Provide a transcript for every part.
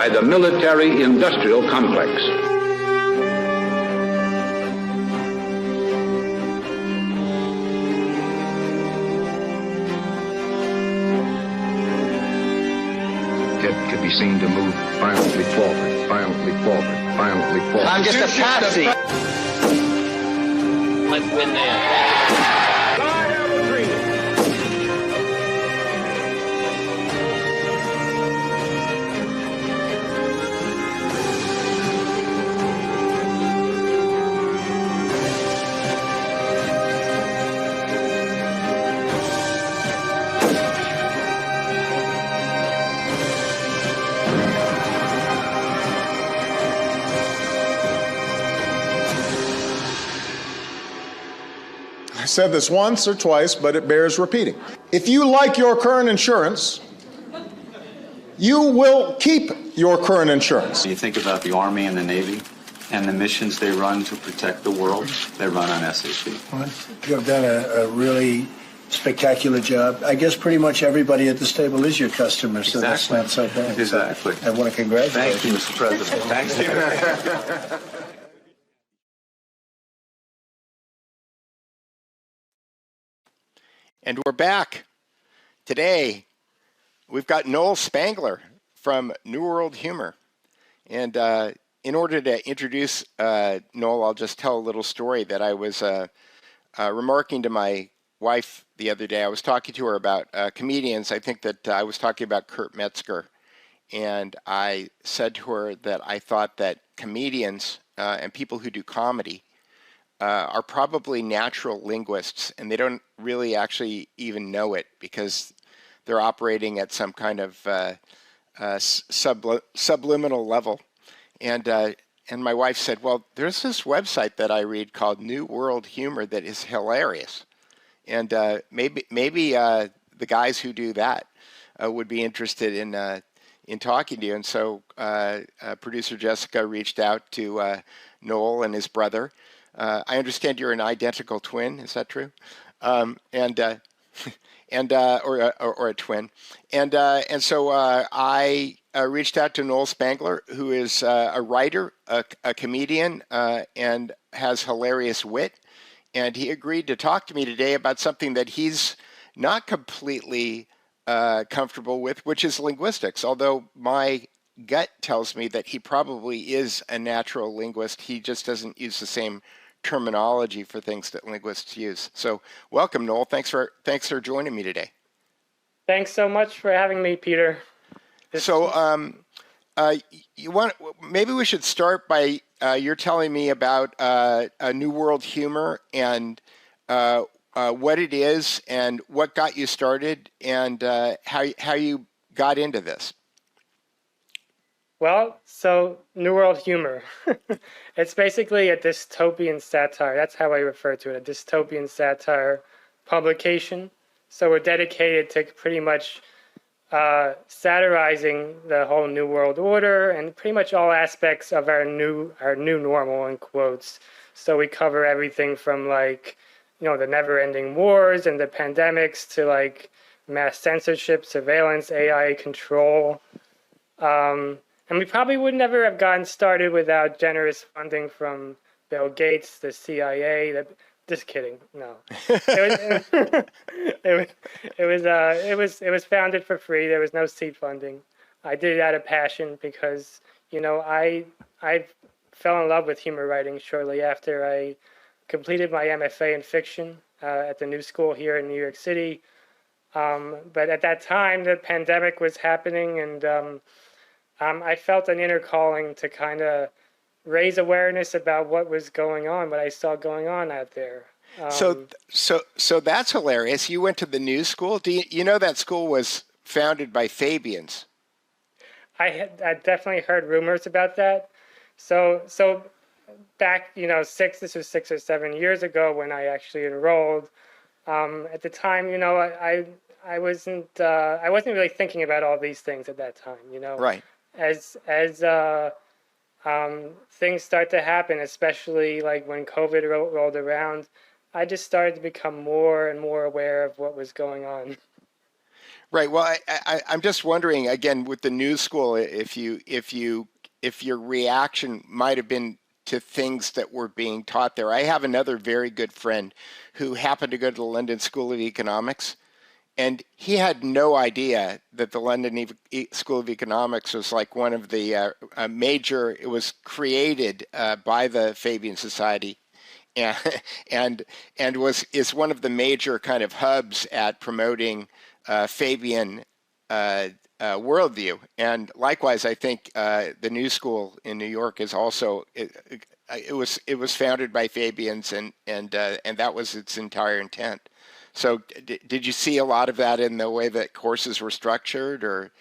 by the military-industrial complex. It could be seen to move violently forward, violently forward, violently forward. I'm just a patsy. Let's win there. I said this once or twice, but it bears repeating. If you like your current insurance, you will keep your current insurance. You think about the Army and the Navy and the missions they run to protect the world, they run on SAP. Well, you have done a really spectacular job. I guess pretty much everybody at this table is your customer, so Exactly. that's not so bad. Exactly. I want to congratulate Thank you, Mr. President. Thank you. And we're back. Today, we've got Noel Spangler from New World Humor. And in order to introduce Noel, I'll just tell a little story that I was remarking to my wife the other day. I was talking to her about comedians. I think that I was talking about Kurt Metzger. And I said to her that I thought that comedians and people who do comedy are probably natural linguists, and they don't really actually even know it because they're operating at some kind of subliminal level. And my wife said, well, there's this website that I read called New World Humor that is hilarious. And maybe the guys who do that would be interested in talking to you. And so producer Jessica reached out to Noel and his brother. I understand you're an identical twin. Is that true? Or a twin. And so I reached out to Noel Spangler, who is a writer, a comedian, and has hilarious wit. And he agreed to talk to me today about something that he's not completely comfortable with, which is linguistics. Although my gut tells me that he probably is a natural linguist. He just doesn't use the same terminology for things that linguists use. So welcome, Noel. Thanks for joining me today. Thanks so much for having me, Peter. Maybe we should start by you're telling me about a New World Humor and what it is and what got you started and how you got into this. Well, so New World Humor. It's basically a dystopian satire. That's how I refer to it, a dystopian satire publication. So we're dedicated to pretty much satirizing the whole New World Order and pretty much all aspects of our new normal, in quotes. So we cover everything from like, the never-ending wars and the pandemics to like mass censorship, surveillance, AI control. And we probably would never have gotten started without generous funding from Bill Gates, the CIA. Just kidding. No, it was founded for free. There was no seed funding. I did it out of passion because I fell in love with humor writing shortly after I completed my MFA in fiction at the New School here in New York City. But at that time, the pandemic was happening, and I felt an inner calling to kind of raise awareness about what was going on, what I saw going on out there. So that's hilarious. You went to the New School. Do you know that school was founded by Fabians? I definitely heard rumors about that. So back, this was 6 or 7 years ago when I actually enrolled. At the time, I wasn't really thinking about all these things at that time. Right. As things start to happen, especially like when COVID rolled around, I just started to become more and more aware of what was going on. Right. Well, I'm just wondering again with the new school if your reaction might have been to things that were being taught there. I have another very good friend who happened to go to the London School of Economics, and he had no idea that the London School of Economics was like one of the major. It was created by the Fabian Society, and is one of the major kind of hubs at promoting Fabian worldview. And likewise, I think the New School in New York is also it was founded by Fabians, and that was its entire intent. So did you see a lot of that in the way that courses were structured, or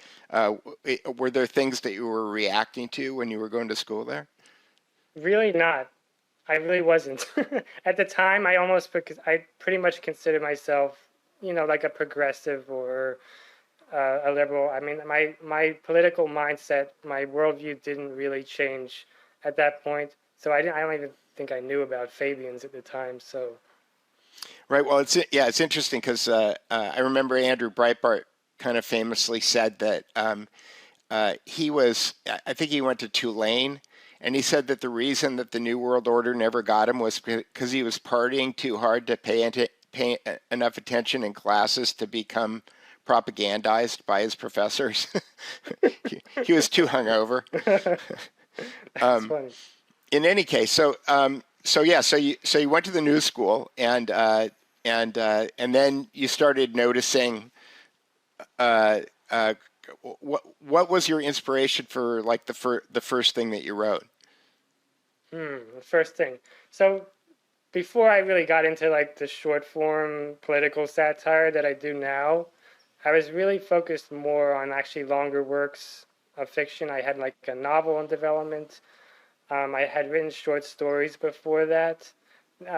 were there things that you were reacting to when you were going to school there? Really not. I really wasn't. At the time, because I pretty much considered myself, like a progressive or a liberal. I mean, my political mindset, my worldview didn't really change at that point. So I don't even think I knew about Fabians at the time. So. Right. Well, it's interesting because I remember Andrew Breitbart kind of famously said that I think he went to Tulane, and he said that the reason that the New World Order never got him was because he was partying too hard to pay enough attention in classes to become propagandized by his professors. he was too hungover. That's funny. In any case, so you went to the New School, and then you started noticing. What was your inspiration for like the first thing that you wrote? The first thing. So before I really got into like the short form political satire that I do now, I was really focused more on actually longer works of fiction. I had like a novel in development. I had written short stories before that.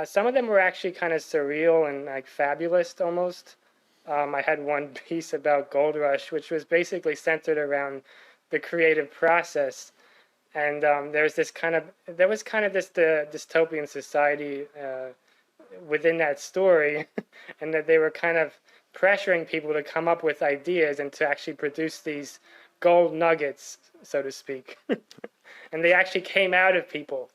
Some of them were actually kind of surreal and like fabulous almost. I had one piece about Gold Rush, which was basically centered around the creative process. And there was kind of this dystopian society within that story, and that they were kind of pressuring people to come up with ideas and to actually produce these gold nuggets, so to speak. And they actually came out of people.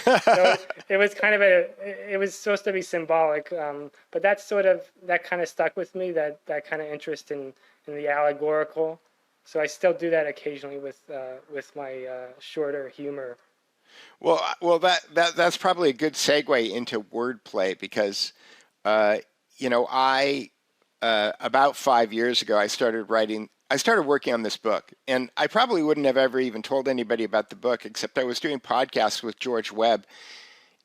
So it was it was supposed to be symbolic, but that kind of stuck with me, that kind of interest in the allegorical. So I still do that occasionally with my shorter humor. Well, that's probably a good segue into wordplay because, I about 5 years ago I started working on this book, and I probably wouldn't have ever even told anybody about the book, except I was doing podcasts with George Webb,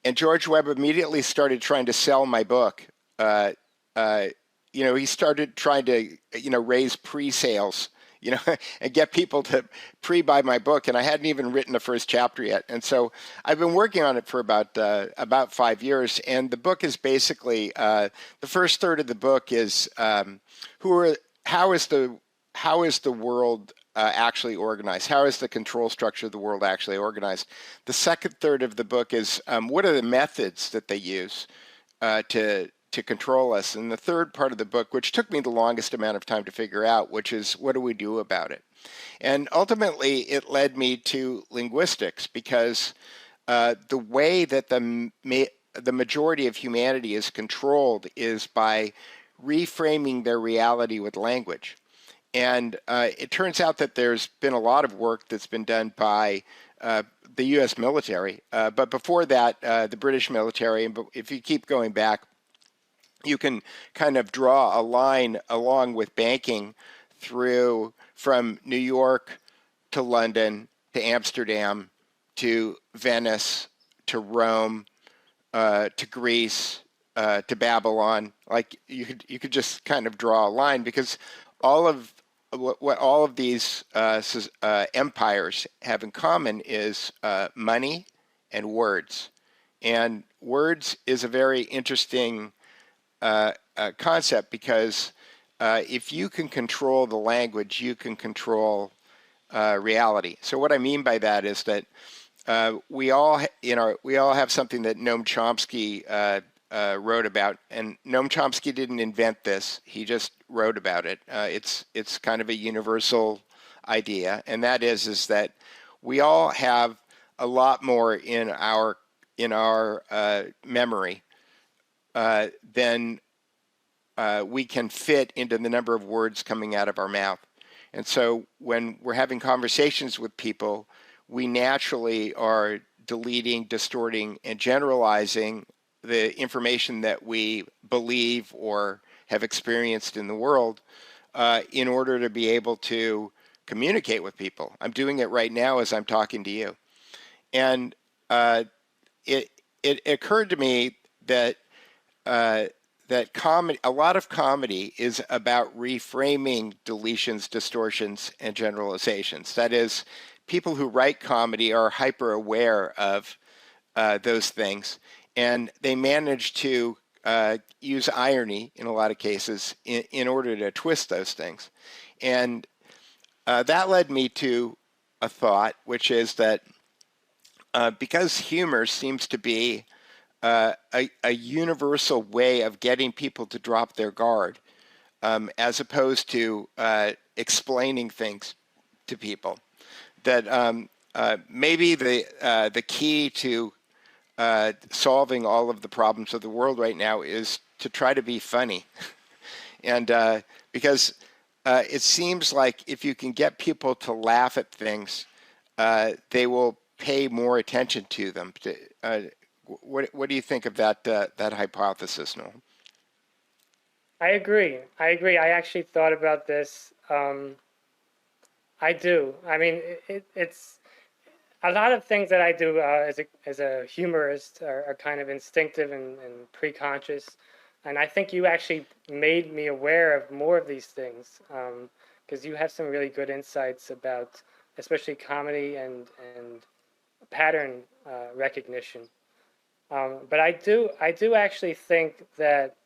and George Webb immediately started trying to sell my book. He started trying to, raise pre-sales, and get people to pre-buy my book, and I hadn't even written the first chapter yet. And so I've been working on it for about 5 years, and the book is basically the first third of the book is how is the world actually organized? How is the control structure of the world actually organized? The second third of the book is what are the methods that they use to control us? And the third part of the book, which took me the longest amount of time to figure out, which is what do we do about it? And ultimately, it led me to linguistics because the way that the majority of humanity is controlled is by reframing their reality with language. And it turns out that there's been a lot of work that's been done by the U.S. military, but before that, the British military. And if you keep going back, you can kind of draw a line along with banking through from New York to London to Amsterdam to Venice to Rome to Greece to Babylon. Like you could just kind of draw a line because all of what all of these empires have in common is money and words. And words is a very interesting concept because if you can control the language, you can control reality. So what I mean by that is that we all have something that Noam Chomsky wrote about, and Noam Chomsky didn't invent this. He just wrote about it. It's kind of a universal idea, and that is that we all have a lot more in our memory than we can fit into the number of words coming out of our mouth. And so when we're having conversations with people, we naturally are deleting, distorting, and generalizing the information that we believe or have experienced in the world in order to be able to communicate with people. I'm doing it right now as I'm talking to you. And it occurred to me that that comedy, a lot of comedy is about reframing deletions, distortions, and generalizations. That is, people who write comedy are hyper aware of those things, and they manage to use irony in a lot of cases in order to twist those things. And that led me to a thought, which is that because humor seems to be a universal way of getting people to drop their guard, as opposed to explaining things to people, that maybe the key to solving all of the problems of the world right now is to try to be funny. And because it seems like if you can get people to laugh at things, they will pay more attention to them. What do you think of that hypothesis, Noel? I agree. I actually thought about this. I do. I mean, it's a lot of things that I do as a humorist are kind of instinctive and pre-conscious. And I think you actually made me aware of more of these things because you have some really good insights about, especially comedy and pattern recognition. But I do actually think that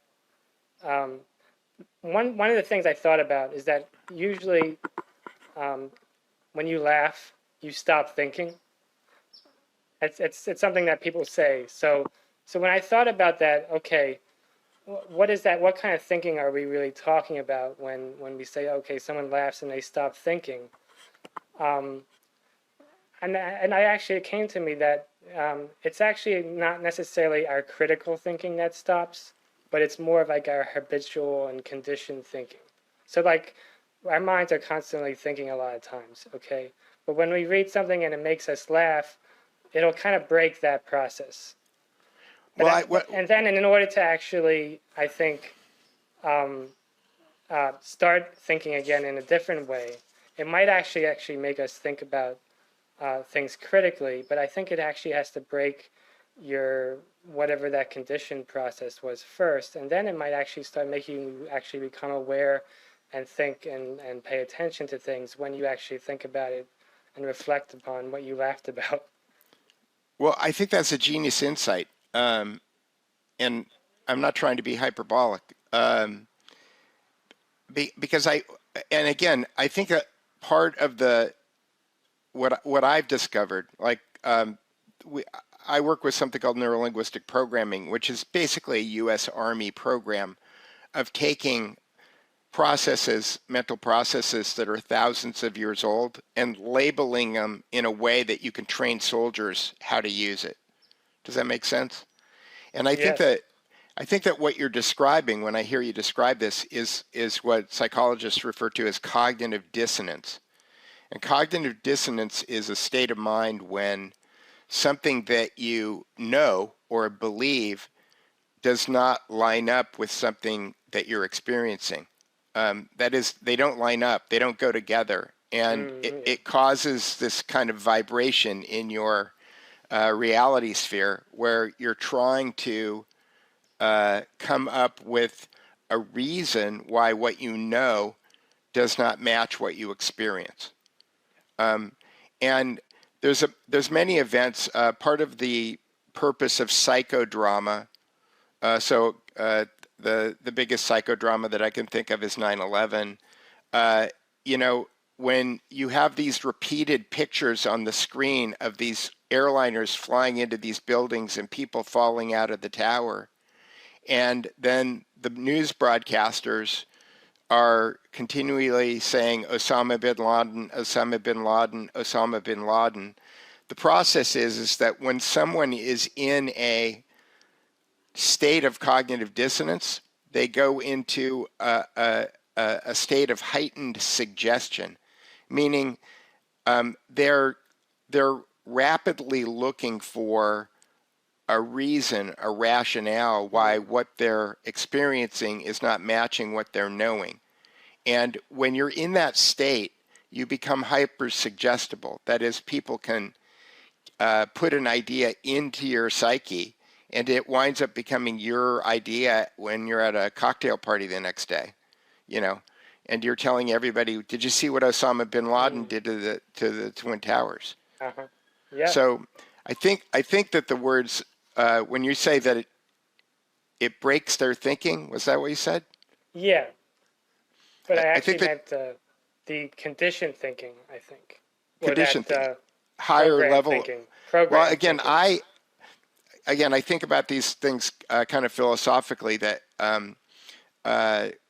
one of the things I thought about is that usually when you laugh, you stop thinking. It's something that people say. So when I thought about that, okay, what is that? What kind of thinking are we really talking about when we say, okay, someone laughs and they stop thinking? And it came to me that it's actually not necessarily our critical thinking that stops, but it's more of like our habitual and conditioned thinking. So like our minds are constantly thinking a lot of times, okay? But when we read something and it makes us laugh, it'll kind of break that process. And then in order to actually, I think, start thinking again in a different way, it might actually make us think about things critically, but I think it actually has to break your whatever that conditioned process was first, and then it might actually start making you actually become aware and think and pay attention to things when you actually think about it and reflect upon what you laughed about. Well, I think that's a genius insight, and I'm not trying to be hyperbolic, because I think that part of what I've discovered, like I work with something called neurolinguistic programming, which is basically a U.S. Army program of taking mental processes that are thousands of years old and labeling them in a way that you can train soldiers how to use it. Does that make sense? And I think that what you're describing when I hear you describe this is what psychologists refer to as cognitive dissonance. And cognitive dissonance is a state of mind when something that you know or believe does not line up with something that you're experiencing. That is, they don't line up, they don't go together, and it causes this kind of vibration in your reality sphere where you're trying to come up with a reason why what you know does not match what you experience. And there's many events. Part of the purpose of psychodrama. The biggest psychodrama that I can think of is 9/11. When you have these repeated pictures on the screen of these airliners flying into these buildings and people falling out of the tower, And then the news broadcasters are continually saying Osama bin Laden, Osama bin Laden, Osama bin Laden. The process is that when someone is in a state of cognitive dissonance, they go into a state of heightened suggestion, meaning they're rapidly looking for a reason, a rationale why what they're experiencing is not matching what they're knowing. And when you're in that state, you become hyper suggestible. That is, people can put an idea into your psyche, and it winds up becoming your idea when you're at a cocktail party the next day, you know, and you're telling everybody, did you see what Osama bin Laden did to the Twin Towers? Uh-huh. Yeah. So I think that the words, when you say that it breaks their thinking, was that what you said? Yeah. But I actually think meant the conditioned thinking, I think. Conditioned thinking. Higher level. Thinking. Well, again, I think about these things kind of philosophically, that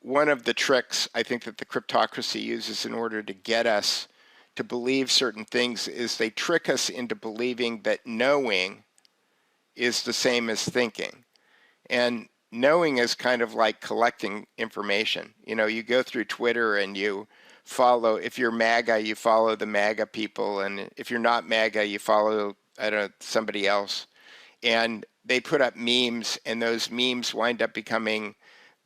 one of the tricks I think that the cryptocracy uses in order to get us to believe certain things is they trick us into believing that knowing is the same as thinking. And knowing is kind of like collecting information. You know, you go through Twitter and you follow, if you're MAGA, you follow the MAGA people, and if you're not MAGA, you follow, I don't know, somebody else. And they put up memes, and those memes wind up becoming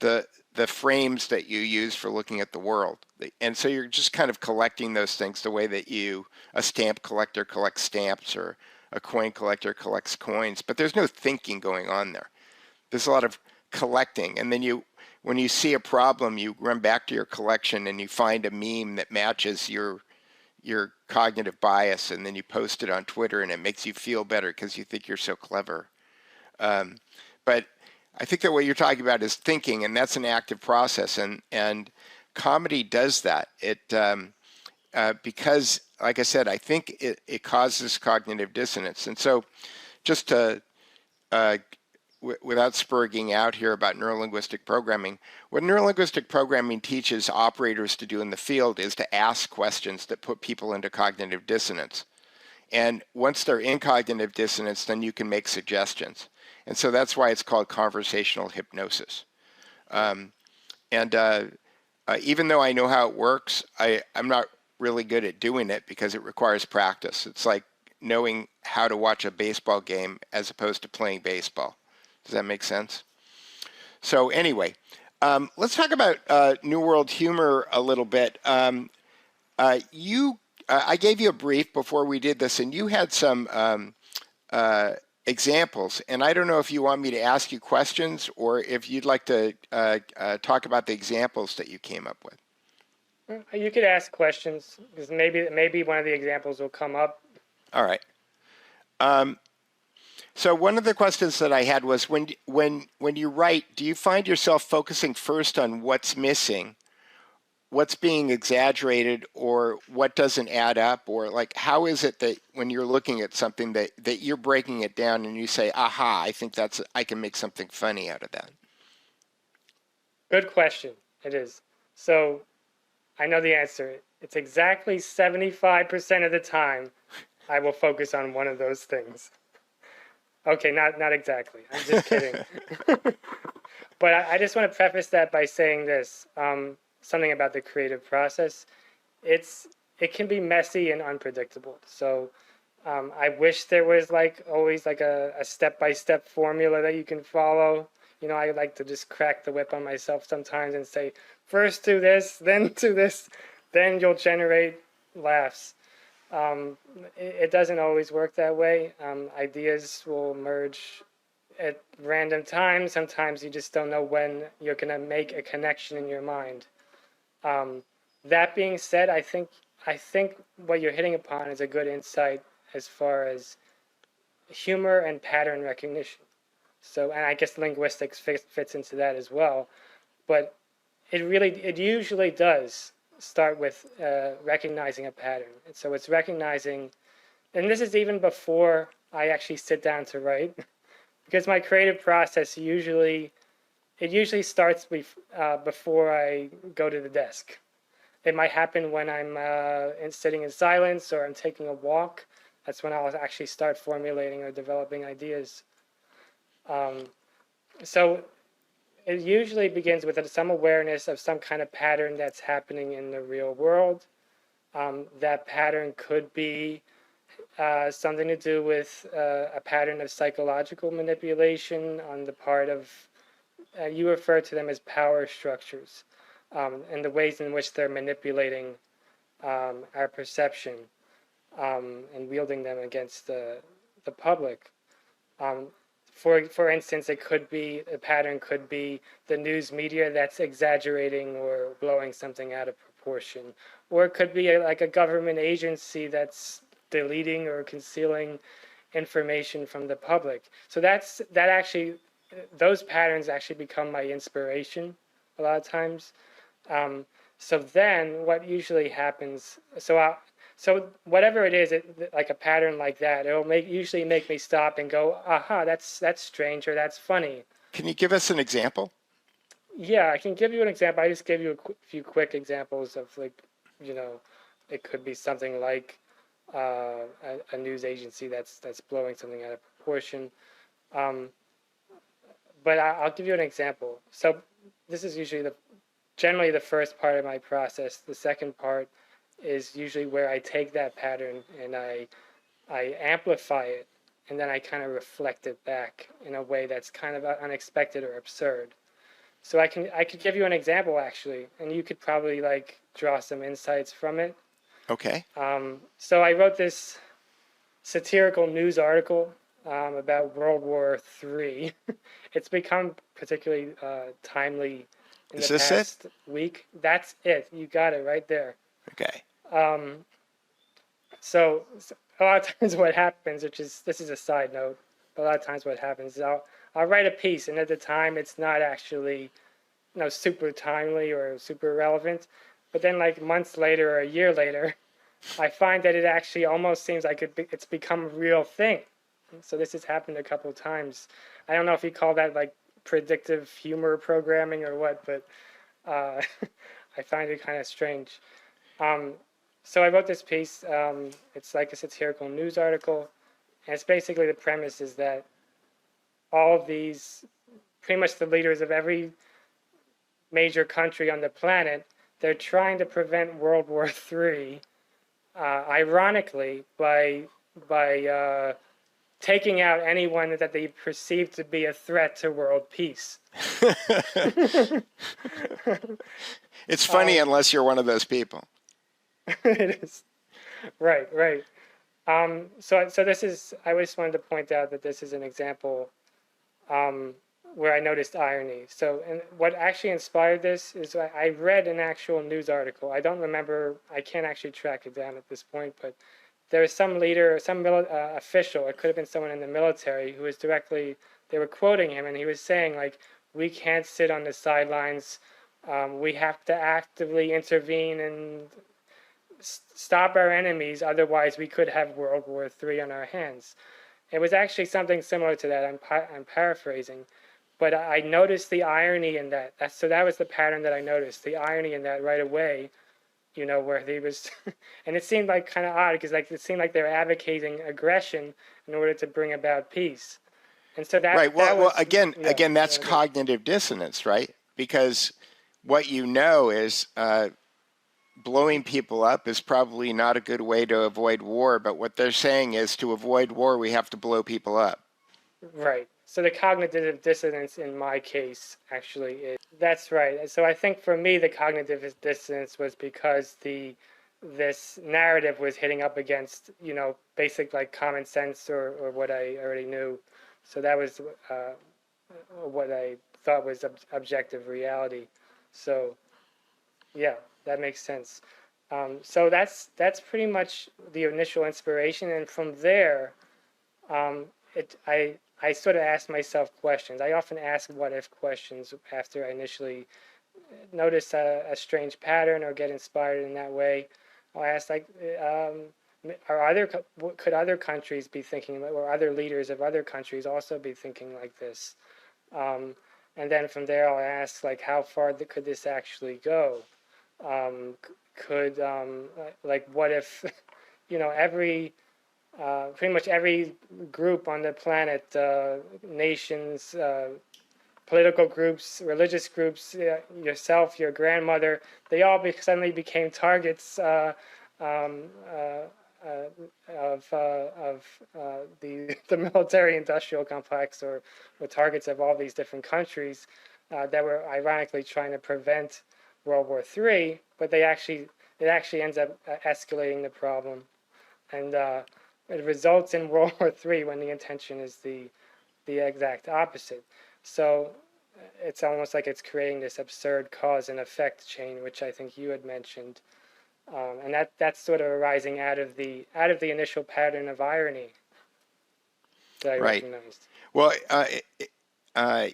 the frames that you use for looking at the world. And so you're just kind of collecting those things the way that a stamp collector collects stamps, or a coin collector collects coins, but there's no thinking going on there. There's a lot of collecting, and then when you see a problem, you run back to your collection and you find a meme that matches your cognitive bias, and then you post it on Twitter, and it makes you feel better because you think you're so clever. But I think that what you're talking about is thinking, and that's an active process, and comedy does that. It because, like I said, I think it causes cognitive dissonance. And so, just to without spurging out here about neurolinguistic programming, what neurolinguistic programming teaches operators to do in the field is to ask questions that put people into cognitive dissonance. And once they're in cognitive dissonance, then you can make suggestions. And so that's why it's called conversational hypnosis. Even though I know how it works, I'm not really good at doing it because it requires practice. It's like knowing how to watch a baseball game as opposed to playing baseball. Does that make sense? So anyway, let's talk about New World humor a little bit. I gave you a brief before we did this, and you had some examples. And I don't know if you want me to ask you questions or if you'd like to talk about the examples that you came up with. You could ask questions, because maybe one of the examples will come up. All right. So one of the questions that I had was, when you write, do you find yourself focusing first on what's missing, what's being exaggerated, or what doesn't add up? Or like, how is it that when you're looking at something that you're breaking it down and you say, aha, I think I can make something funny out of that? Good question. It is. So I know the answer. It's exactly 75% of the time I will focus on one of those things. Okay, not exactly. I'm just kidding. But I just want to preface that by saying this, something about the creative process. It can be messy and unpredictable. So I wish there was always a step-by-step formula that you can follow. You know, I like to just crack the whip on myself sometimes and say, first do this, then do this, then you'll generate laughs. It doesn't always work that way. Ideas will emerge at random times. Sometimes you just don't know when you're going to make a connection in your mind. That being said, I think what you're hitting upon is a good insight as far as humor and pattern recognition. So, and I guess linguistics fits into that as well. But it usually does start with recognizing a pattern. And so it's recognizing, and this is even before I actually sit down to write, because my creative process usually it usually starts before I go to the desk. It might happen when I'm sitting in silence or I'm taking a walk. That's when I'll actually start formulating or developing ideas. So it usually begins with some awareness of some kind of pattern that's happening in the real world. That pattern could be something to do with a pattern of psychological manipulation on the part of, you refer to them as power structures, and the ways in which they're manipulating our perception and wielding them against the public. For instance, it could be, a pattern could be the news media that's exaggerating or blowing something out of proportion. Or it could be like a government agency that's deleting or concealing information from the public. So those patterns actually become my inspiration a lot of times. So then what usually happens, so whatever it is, like a pattern like that, it'll usually make me stop and go, aha, that's strange, or that's funny. Can you give us an example? Yeah, I can give you an example. I just gave you a few quick examples of, like, it could be something like a news agency that's blowing something out of proportion. But I'll give you an example. So this is usually generally the first part of my process. The second part is usually where I take that pattern and I amplify it, and then I kind of reflect it back in a way that's kind of unexpected or absurd. So I could give you an example, actually, and you could probably like draw some insights from it. Okay. So I wrote this satirical news article about World War III. It's become particularly timely in the past week. That's it. You got it right there. Okay. So a lot of times what happens, this is a side note, but a lot of times what happens is I'll write a piece, and at the time it's not actually super timely or super relevant, but then like months later or a year later, I find that it actually almost seems like it's become a real thing. So this has happened a couple of times. I don't know if you call that like predictive humor programming or what, but I find it kind of strange. So I wrote this piece. It's like a satirical news article, and it's basically, the premise is that all of these, pretty much the leaders of every major country on the planet, they're trying to prevent World War III, ironically, by taking out anyone that they perceive to be a threat to world peace. It's funny unless you're one of those people. It is. Right. So this is, I just wanted to point out that this is an example where I noticed irony. So, and what actually inspired this is I read an actual news article. I don't remember, I can't actually track it down at this point, but there was some leader, some official, it could have been someone in the military, who was they were quoting him, and he was saying, like, we can't sit on the sidelines. We have to actively intervene and stop our enemies, otherwise we could have World War III on our hands. It was actually something similar to that. I'm paraphrasing, but I noticed the irony in that. So that was the pattern that I noticed, the irony in that right away, where he was, and it seemed like kind of odd, because like it seemed like they were advocating aggression in order to bring about peace. And so that right. Well, again, that's yeah. cognitive dissonance, right? Because what you know is blowing people up is probably not a good way to avoid war, but what they're saying is, to avoid war, we have to blow people up. Right. So the cognitive dissonance in my case actually is, that's right. So I think for me the cognitive dissonance was because this narrative was hitting up against, basic like common sense or what I already knew. So that was what I thought was objective reality. So yeah, that makes sense. So that's pretty much the initial inspiration, and from there, I sort of asked myself questions. I often ask what-if questions after I initially notice a strange pattern or get inspired in that way. I'll ask, like, could other countries be thinking, or other leaders of other countries also be thinking like this? and then from there I'll ask like how far could this actually go? Could like what if every pretty much every group on the planet, nations, political groups, religious groups, yourself, your grandmother, they all suddenly became targets of the military-industrial complex, or targets of all these different countries that were ironically trying to prevent World War III, but it actually ends up escalating the problem, and it results in World War III when the intention is the exact opposite. So it's almost like it's creating this absurd cause and effect chain, which I think you had mentioned, and that's sort of arising out of the initial pattern of irony that I Right. recognized. Well,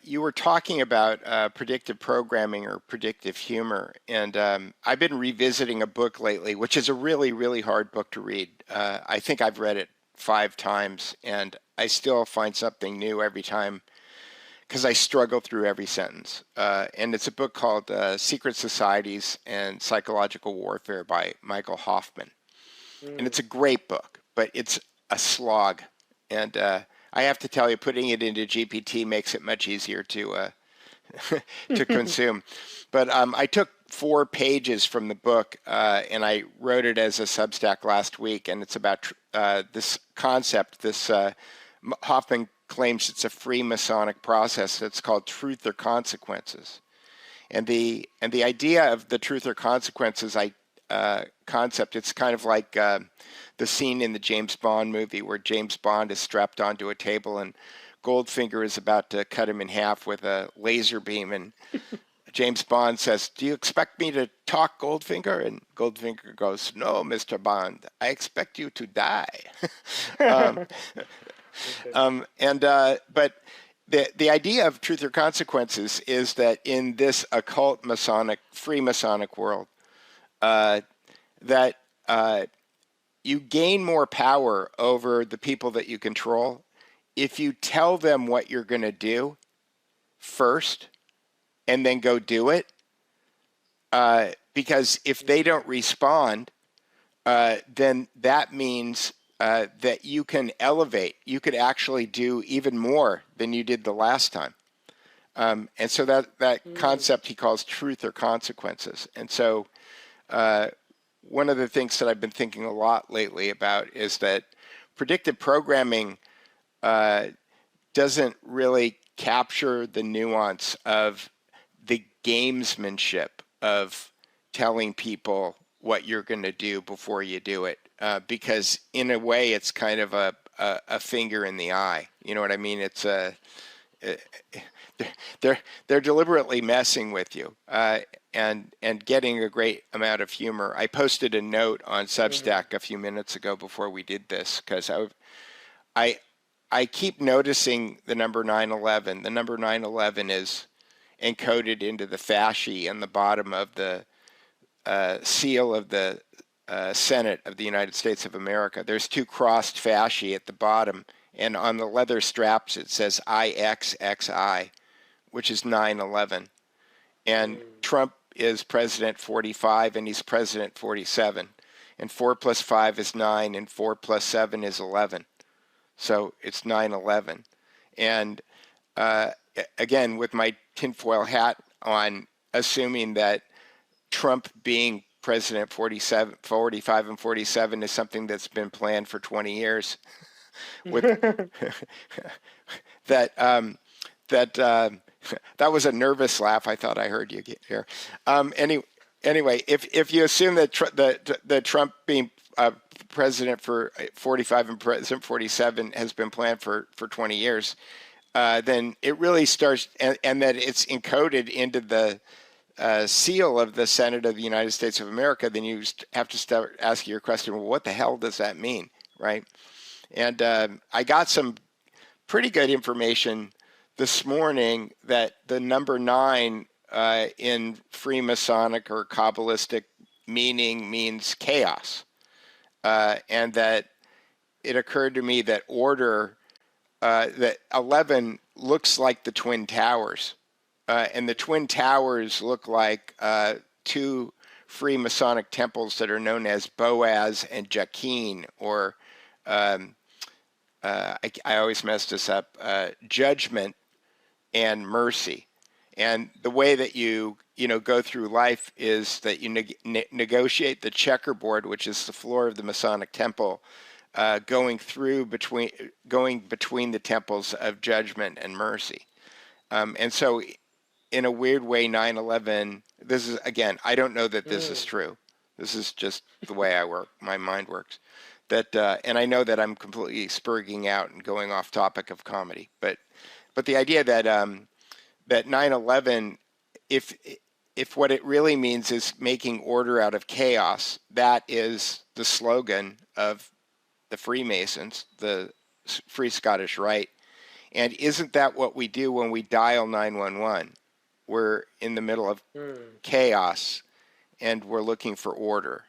you were talking about predictive programming or predictive humor, and I've been revisiting a book lately, which is a really, really hard book to read. I think I've read it 5 times, and I still find something new every time because I struggle through every sentence. And it's a book called Secret Societies and Psychological Warfare by Michael Hoffman. And it's a great book, but it's a slog. And I have to tell you, putting it into GPT makes it much easier to to consume. But I took 4 pages from the book and I wrote it as a Substack last week. And it's about this concept. Hoffman claims it's a free Masonic process. It's called truth or consequences. And the idea of the truth or consequences concept, it's kind of like the scene in the James Bond movie where James Bond is strapped onto a table and Goldfinger is about to cut him in half with a laser beam, and James Bond says, "Do you expect me to talk, Goldfinger?" And Goldfinger goes, "No, Mr. Bond, I expect you to die." But the idea of truth or consequences is that in this occult Masonic, free Masonic world, that you gain more power over the people that you control if you tell them what you're going to do first and then go do it. Because if they don't respond, then that means that you can elevate. You could actually do even more than you did the last time. And so that concept he calls truth or consequences. And so one of the things that I've been thinking a lot lately about is that predictive programming doesn't really capture the nuance of the gamesmanship of telling people what you're going to do before you do it. Because in a way, it's kind of a finger in the eye. You know what I mean? It's they're deliberately messing with you and getting a great amount of humor. I posted a note on Substack a few minutes ago before we did this because I keep noticing the number 9/11. The number 9/11 is encoded into the fascie in the bottom of the seal of the Senate of the United States of America. There's 2 crossed fascie at the bottom, and on the leather straps it says IXXI, which is 9/11. And Trump is president 45 and he's president 47. And 4 plus 5 is 9 and 4 plus 7 is 11. So it's 9/11. And again, with my tinfoil hat on, assuming that Trump being president 45 and 47 is something that's been planned for 20 years, with that was a nervous laugh. I thought I heard you get here. Anyway, if you assume that Trump being president for 45 and president 47 has been planned for 20 years, then it really starts, and that it's encoded into the seal of the Senate of the United States of America, then you have to start asking your question, well, what the hell does that mean, right? And I got some pretty good information this morning that the number 9 in Freemasonic or Kabbalistic meaning means chaos. And that it occurred to me that order, that 11 looks like the Twin Towers. and the Twin Towers look like two Freemasonic temples that are known as Boaz and Jachin, or I always mess this up, Judgment and Mercy. And the way that you go through life is that you negotiate the checkerboard, which is the floor of the Masonic temple, going between the temples of Judgment and Mercy. And so, in a weird way, 9/11. This is, again, I don't know that this is true. This is just the way I work. My mind works. That, and I know that I'm completely spurging out and going off topic of comedy. But the idea that that 9/11, if what it really means is making order out of chaos, that is the slogan of the Freemasons, the Free Scottish Rite. And isn't that what we do when we dial 911? We're in the middle of chaos, and we're looking for order.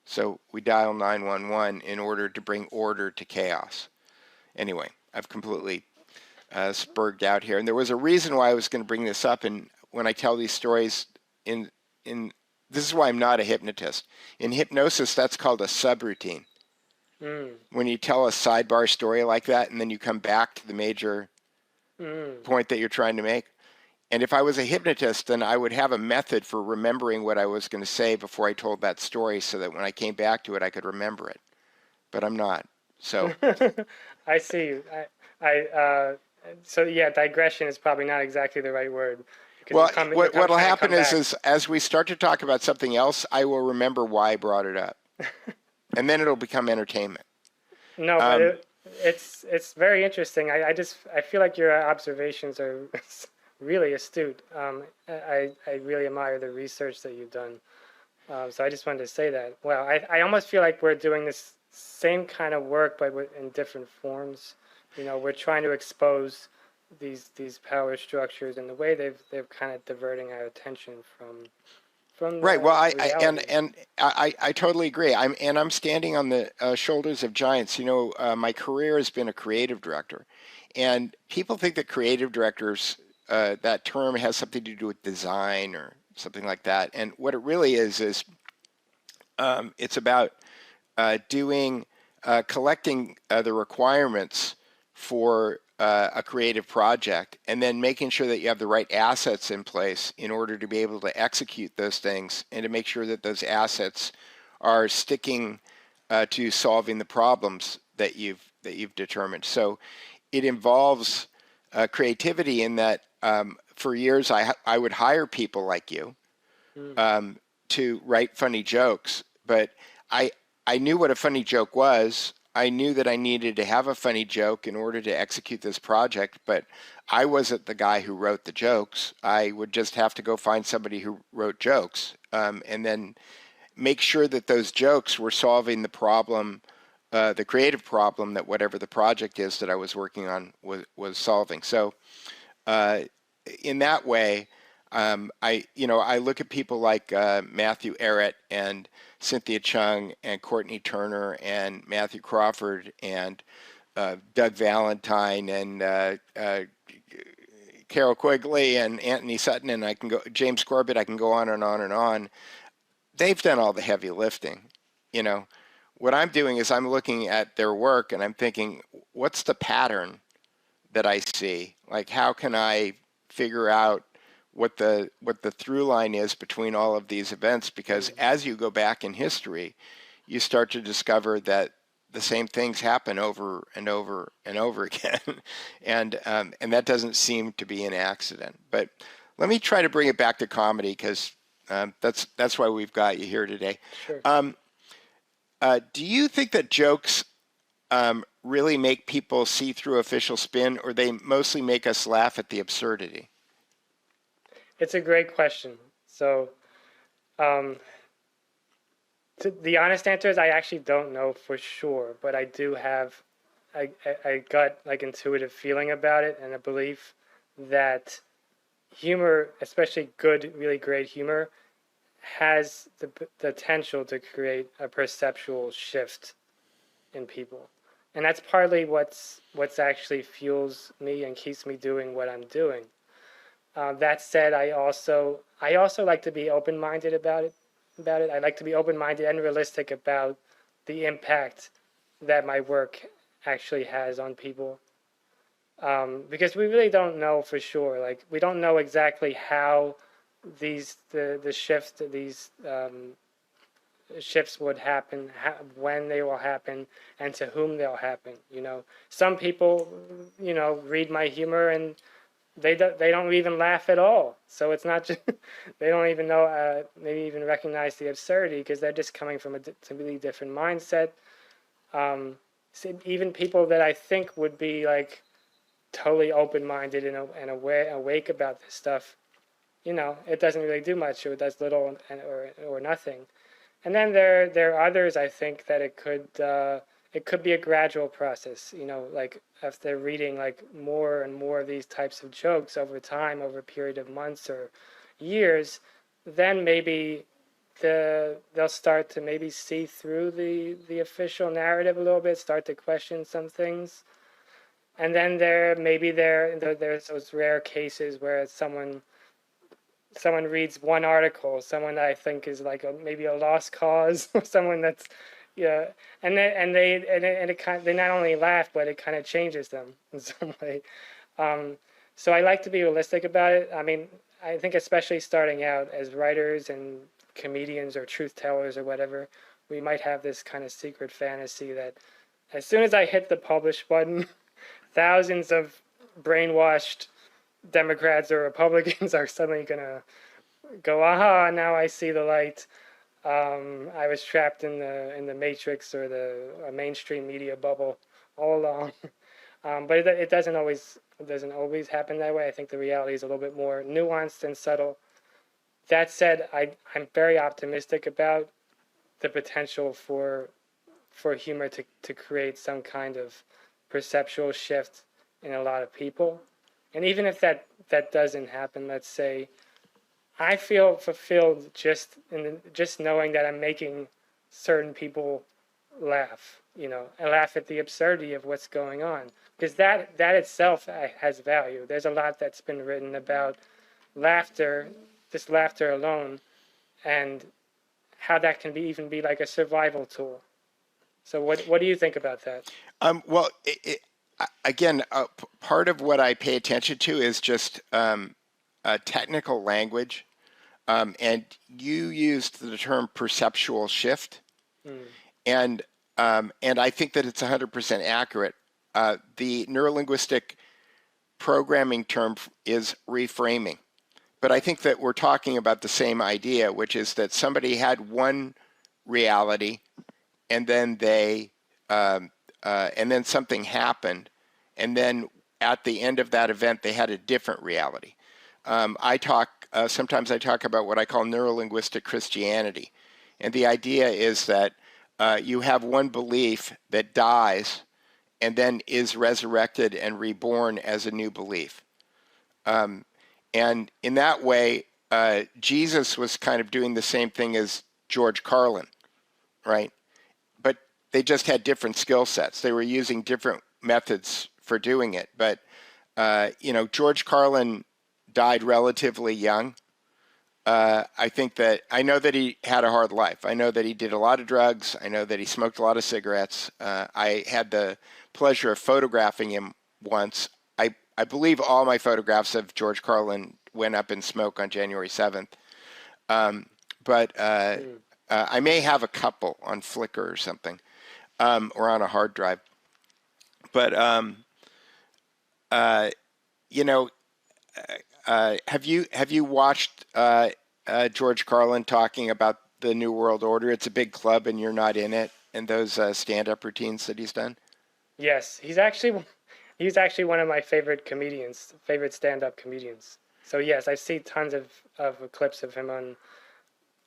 So we dial 911 in order to bring order to chaos. Anyway, I've completely spurged out here. And there was a reason why I was going to bring this up. And when I tell these stories, this is why I'm not a hypnotist. In hypnosis, that's called a subroutine. When you tell a sidebar story like that, and then you come back to the major point that you're trying to make. And if I was a hypnotist, then I would have a method for remembering what I was going to say before I told that story, so that when I came back to it, I could remember it. But I'm not. So I see. So yeah, digression is probably not exactly the right word. Well, what will happen is as we start to talk about something else, I will remember why I brought it up, and then it'll become entertainment. No, but it's very interesting. I feel like your observations are really astute. I really admire the research that you've done. So I just wanted to say that. Well, I almost feel like we're doing this same kind of work, but in different forms. We're trying to expose these power structures and the way they've kind of diverting our attention from right. Well, reality. I totally agree. I'm standing on the shoulders of giants. My career has been a creative director, and people think that creative directors, that term has something to do with design or something like that. And what it really is it's about collecting the requirements for a creative project, and then making sure that you have the right assets in place in order to be able to execute those things, and to make sure that those assets are sticking to solving the problems that you've determined. So it involves creativity in that for years I would hire people like you to write funny jokes, but I knew what a funny joke was. I knew that I needed to have a funny joke in order to execute this project, but I wasn't the guy who wrote the jokes. I would just have to go find somebody who wrote jokes, and then make sure that those jokes were solving the problem, the creative problem that whatever the project is that I was working on was solving. So in that way, I look at people like Matthew Arrett and Cynthia Chung and Courtney Turner and Matthew Crawford and Doug Valentine and Carol Quigley and Anthony Sutton, and James Corbett. I can go on and on and on. They've done all the heavy lifting. What I'm doing is I'm looking at their work and I'm thinking, what's the pattern that I see? Like, how can I figure out what the through line is between all of these events? Because as you go back in history, you start to discover that the same things happen over and over and over again, and that doesn't seem to be an accident. But let me try to bring it back to comedy, because that's why we've got you here today. Sure. Do you think that jokes really make people see through official spin, or they mostly make us laugh at the absurdity? It's a great question. So, the honest answer is I actually don't know for sure, but I do have a gut, like, intuitive feeling about it, and a belief that humor, especially good, really great humor, has the potential to create a perceptual shift in people. And that's partly what's actually fuels me and keeps me doing what I'm doing. That said, I also like to be open-minded about it. I like to be open-minded and realistic about the impact that my work actually has on people, because we really don't know for sure. Like, we don't know exactly how the shifts would happen, when they will happen, and to whom they'll happen. Some people, read my humor and they don't even laugh at all. So it's not just they don't even know, maybe even recognize the absurdity, because they're just coming from a completely different mindset. So even people that I think would be like totally open-minded and awake about this stuff, it doesn't really do much, or it does little or nothing. And then there are others, I think, that it could be a gradual process. Like if they're reading like more and more of these types of jokes over time, over a period of months or years, then maybe they'll start to maybe see through the official narrative a little bit, start to question some things. And then there's those rare cases where someone reads one article, someone that I think is like maybe a lost cause, or someone that's, and they not only laugh, but it kind of changes them in some way. So I like to be realistic about it. I mean, I think especially starting out as writers and comedians or truth tellers or whatever, we might have this kind of secret fantasy that as soon as I hit the publish button, thousands of brainwashed Democrats or Republicans are suddenly gonna go, aha, now I see the light. I was trapped in the matrix or the mainstream media bubble all along. But it doesn't always happen that way. I think the reality is a little bit more nuanced and subtle. That said, I'm very optimistic about the potential for humor to create some kind of perceptual shift in a lot of people. And even if that doesn't happen, let's say, I feel fulfilled just knowing that I'm making certain people laugh, and laugh at the absurdity of what's going on, because that itself has value. There's a lot that's been written about laughter, just laughter alone, and how that can even be like a survival tool. So what do you think about that? Well, again, part of what I pay attention to is just technical language, and you used the term perceptual shift, and I think that it's 100% accurate. The neurolinguistic programming term is reframing, but I think that we're talking about the same idea, which is that somebody had one reality, and then and then something happened, and then at the end of that event, they had a different reality. Sometimes I talk about what I call neurolinguistic Christianity, and the idea is that you have one belief that dies and then is resurrected and reborn as a new belief. And in that way, Jesus was kind of doing the same thing as George Carlin, right? But they just had different skill sets. They were using different methods for doing it. But, George Carlin died relatively young. I know that he had a hard life. I know that he did a lot of drugs. I know that he smoked a lot of cigarettes. I had the pleasure of photographing him once. I believe all my photographs of George Carlin went up in smoke on January 7th. But I may have a couple on Flickr or something, or on a hard drive. But, have you watched George Carlin talking about the New World Order? It's a big club and you're not in it, and those stand-up routines that he's done? Yes, he's actually one of my favorite stand-up comedians. So yes, I see tons of clips of him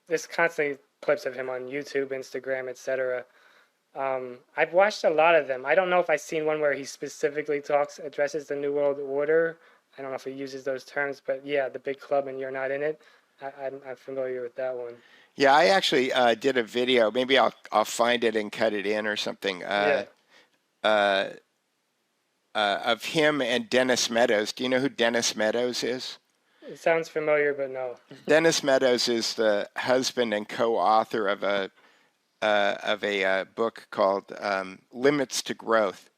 there's constantly clips of him on YouTube, Instagram, etc. I've watched a lot of them. I don't know if I've seen one where he specifically addresses the New World Order. I don't know if he uses those terms, but yeah, the big club and you're not in it. I'm familiar with that one. Yeah, I actually did a video. Maybe I'll find it and cut it in or something. Of him and Dennis Meadows. Do you know who Dennis Meadows is? It sounds familiar, but no. Dennis Meadows is the husband and co-author of a book called Limits to Growth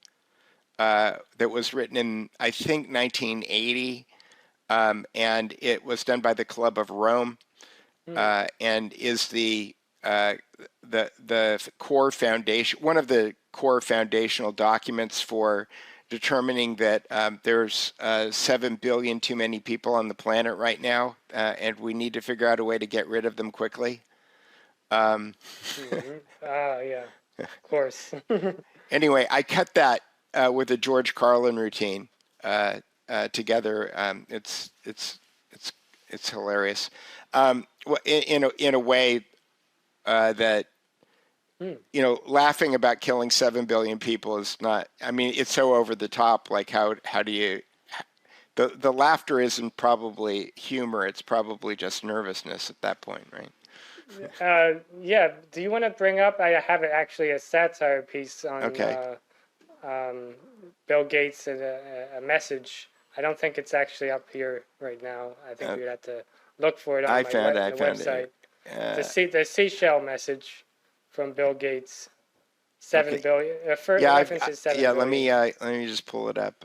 that was written in, I think, 1980, and it was done by the Club of Rome, and is the core foundation, one of the core foundational documents for determining that there's 7 billion too many people on the planet right now, and we need to figure out a way to get rid of them quickly. Yeah, of course. Anyway, I cut that with a George Carlin routine together. It's hilarious. In a way that, laughing about killing 7 billion people is not, I mean, it's so over the top. Like, how do you, the laughter isn't probably humor. It's probably just nervousness at that point, right? Yeah. Do you want to bring up, I have actually a satire piece on Bill Gates and a message. I don't think it's actually up here right now. I think we'd have to look for it on the website. The seashell message from Bill Gates. 7 billion. First reference is 7 billion. Let me just pull it up.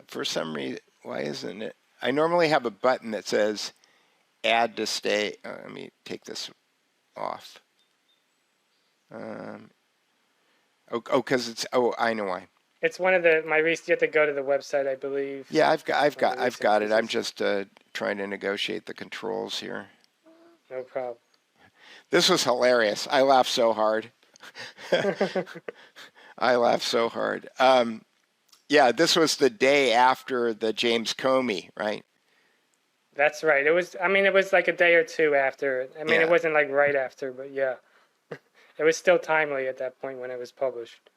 For some reason, why isn't it? I normally have a button that says add to stay. Let me take this off. Because it's, I know why. It's one of you have to go to the website, I believe. Yeah, I've got it. I'm just trying to negotiate the controls here. No problem. This was hilarious. I laughed so hard. Yeah, this was the day after the James Comey, right? That's right. It was like a day or two after. It wasn't like right after, but yeah. It was still timely at that point when it was published.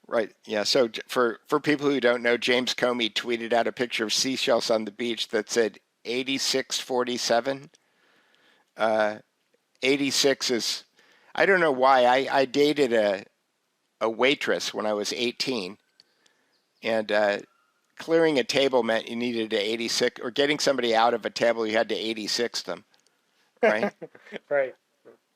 Right. Yeah. So for people who don't know, James Comey tweeted out a picture of seashells on the beach that said 8647. 86 is, I don't know why. I dated a waitress when I was 18, and clearing a table meant you needed to 86, or getting somebody out of a table, you had to 86 them, right? Right.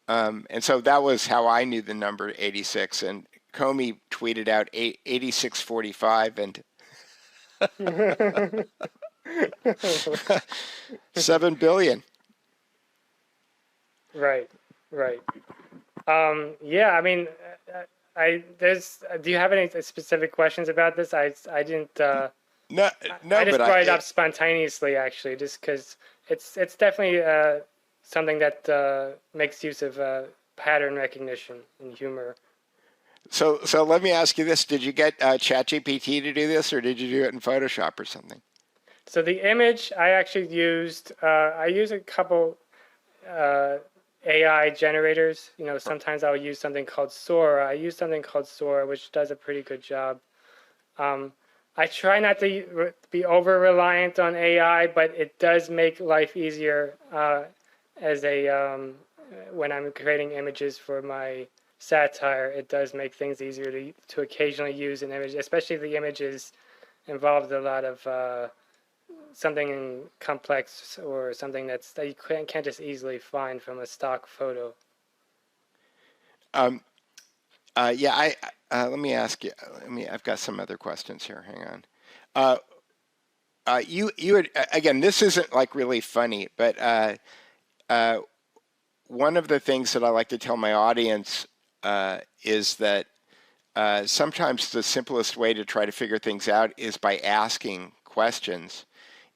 And so that was how I knew the number 86. And Comey tweeted out 8645 and 7 billion. Right. Yeah. Do you have any specific questions about this? I didn't. No. I just brought it up spontaneously, actually, just because it's definitely something that makes use of pattern recognition in humor. So let me ask you this: did you get ChatGPT to do this, or did you do it in Photoshop or something? So the image I actually used. I use a couple AI generators. Sometimes I'll use something called Sora. I use something called Sora, which does a pretty good job. I try not to be over reliant on AI, but it does make life easier when I'm creating images for my satire. It does make things easier to occasionally use an image, especially if the images involved a lot of something complex or something that you can't just easily find from a stock photo. Let me ask you. I've got some other questions here. Hang on. You had, again, this isn't like really funny, but one of the things that I like to tell my audience is that sometimes the simplest way to try to figure things out is by asking questions.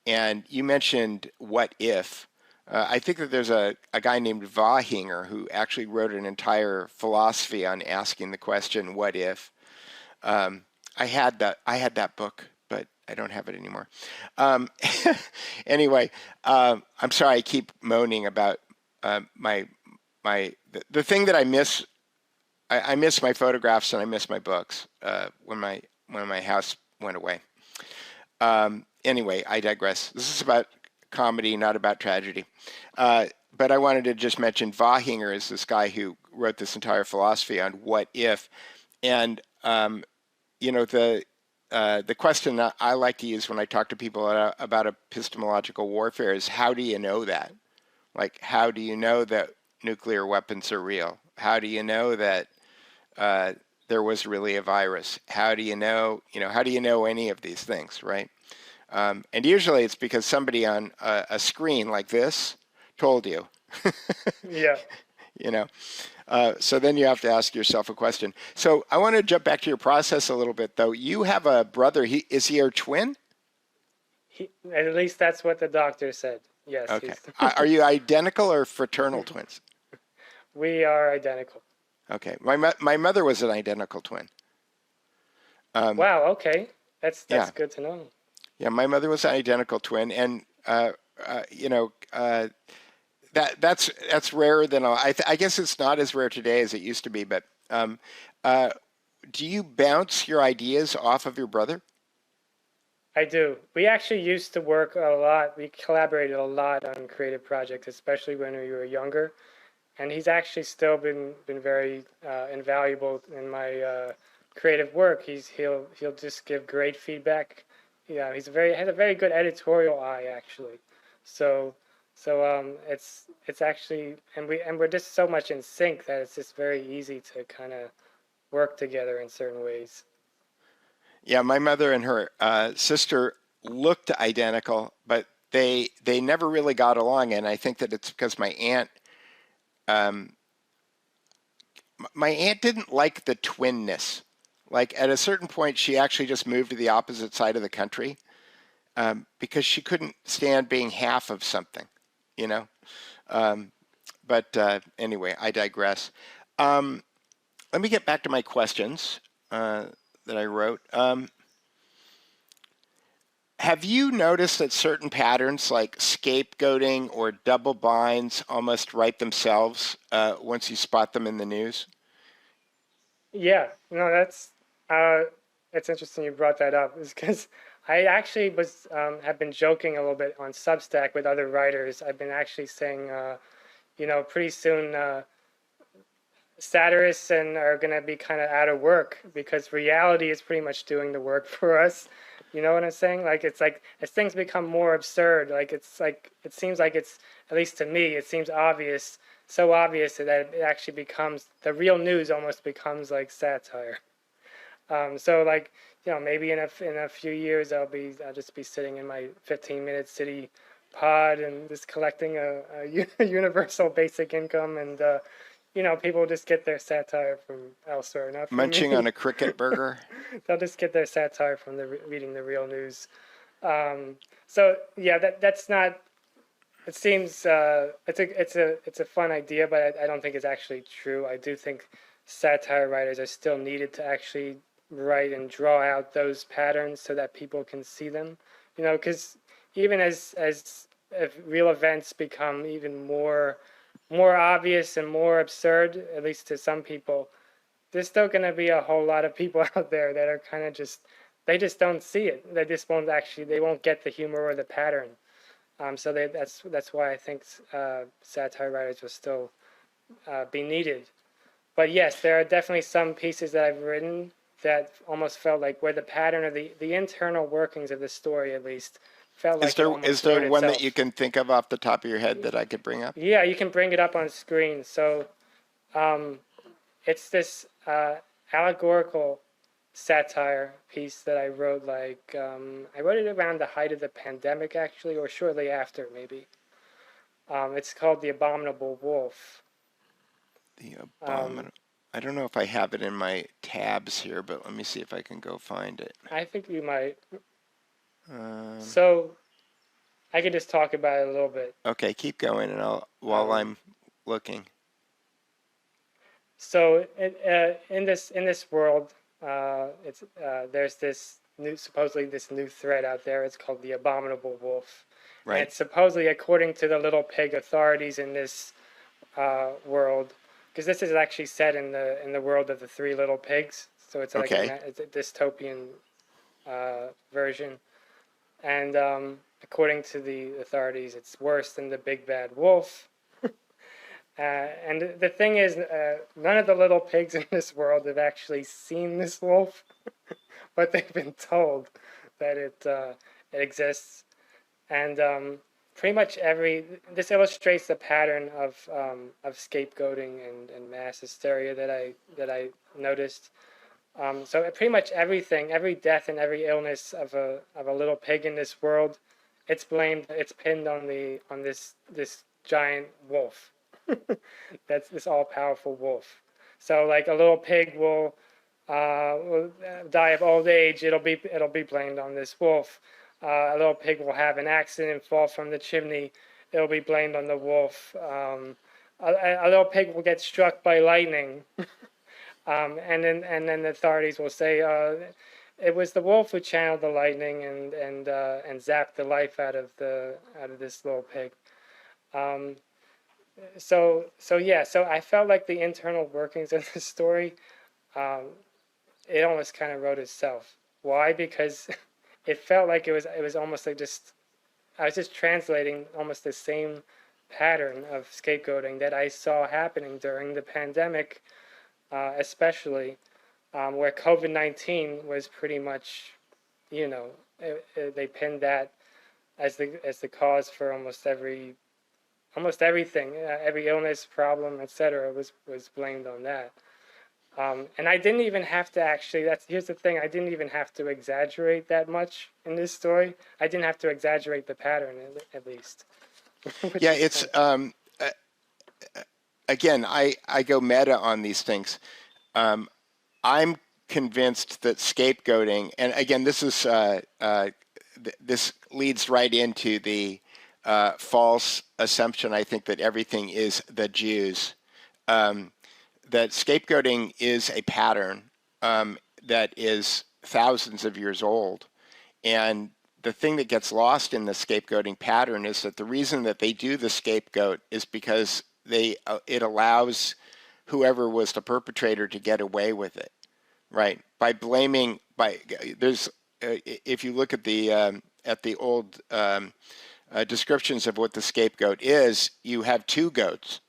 And you mentioned what if. I think that there's a guy named Vahinger who actually wrote an entire philosophy on asking the question, what if? I had that book, but I don't have it anymore. Anyway, I'm sorry I keep moaning about the thing that I miss. I miss my photographs and I miss my books when my house went away. Anyway, I digress. This is about comedy, not about tragedy. But I wanted to just mention Vahinger is this guy who wrote this entire philosophy on what if. And, the question that I like to use when I talk to people about epistemological warfare is, how do you know that? Like, how do you know that nuclear weapons are real? How do you know that there was really a virus? How do you know, how do you know any of these things, right? And usually it's because somebody on a screen like this told you. Yeah. So then you have to ask yourself a question. So I want to jump back to your process a little bit, though. You have a brother. Is he your twin? At least that's what the doctor said. Yes. Okay. Are you identical or fraternal twins? We are identical. Okay. My mother was an identical twin. Wow. Okay. That's yeah. good to know. Yeah, my mother was an identical twin, and that's rarer than I guess it's not as rare today as it used to be. But do you bounce your ideas off of your brother? I do. We actually used to work a lot. We collaborated a lot on creative projects, especially when we were younger. And he's actually still been very invaluable in my creative work. He'll just give great feedback. Yeah, has a very good editorial eye, actually. So it's actually, and we're just so much in sync that it's just very easy to kind of work together in certain ways. Yeah, my mother and her sister looked identical, but they never really got along, and I think that it's because my aunt didn't like the twinness. Like, at a certain point, she actually just moved to the opposite side of the country because she couldn't stand being half of something, But anyway, I digress. Let me get back to my questions that I wrote. Have you noticed that certain patterns like scapegoating or double binds almost write themselves once you spot them in the news? Yeah, no, it's interesting you brought that up, is because I actually have been joking a little bit on Substack with other writers. I've been actually saying, pretty soon satirists are going to be kind of out of work because reality is pretty much doing the work for us. You know what I'm saying? Like, it's like as things become more absurd, it seems like it's, at least to me, it seems obvious, so obvious that it actually becomes, the real news almost becomes like satire. So maybe in a few years I'll just be sitting in my 15-minute city pod and just collecting a universal basic income, and people just get their satire from elsewhere, not from munching me. on a cricket burger. They'll just get their satire from reading the real news. So yeah, that's not. It seems it's a fun idea, but I don't think it's actually true. I do think satire writers are still needed to actually write and draw out those patterns so that people can see them. Because even as if real events become even more obvious and more absurd, at least to some people, there's still going to be a whole lot of people out there that are kind of they just don't see it. They won't get the humor or the pattern. So that's why I think satire writers will still be needed. But yes, there are definitely some pieces that I've written that almost felt like where the pattern of the internal workings of the story, at least, felt like Is there one itself. that you can think of off the top of your head that I could bring up? Yeah, you can bring it up on screen. So it's this allegorical satire piece that I wrote. I wrote it around the height of the pandemic, actually, or shortly after, maybe. It's called The Abominable Wolf. The Abominable. I don't know if I have it in my tabs here, but let me see if I can go find it. I think you might. So I could just talk about it a little bit. Okay, keep going, and while I'm looking. So in this world, there's this supposedly this new threat out there. It's called the Abominable Wolf. Right. And it's supposedly, according to the little pig authorities in this world, because this is actually set in the world of the Three Little Pigs. So it's like it's a dystopian version. And according to the authorities, it's worse than the Big Bad Wolf. And the thing is, none of the little pigs in this world have actually seen this wolf, but they've been told that it exists. And pretty much this illustrates the pattern of scapegoating and mass hysteria that I noticed. So pretty much everything, every death and every illness of a little pig in this world, it's pinned on this giant wolf. That's this all-powerful wolf. So like a little pig will die of old age, it'll be blamed on this wolf. A little pig will have an accident and fall from the chimney, it'll be blamed on the wolf. A little pig will get struck by lightning, and then the authorities will say it was the wolf who channeled the lightning and zapped the life out of this little pig. So I felt like the internal workings of the story, it almost kind of wrote itself. Why? Because it felt like it was almost like I was just translating almost the same pattern of scapegoating that I saw happening during the pandemic, especially where COVID-19 was pretty much, they pinned that as the cause for almost everything, every illness, problem, etc. was blamed on that. And I didn't even have to actually, here's the thing, I didn't even have to exaggerate that much in this story. I didn't have to exaggerate the pattern, at least. Yeah, it's, again, I go meta on these things. I'm convinced that scapegoating, and again, this leads right into the false assumption, I think, that everything is the Jews. That scapegoating is a pattern that is thousands of years old. And the thing that gets lost in the scapegoating pattern is that the reason that they do the scapegoat is because it allows whoever was the perpetrator to get away with it, right? By blaming, if you look at the old descriptions of what the scapegoat is, you have two goats.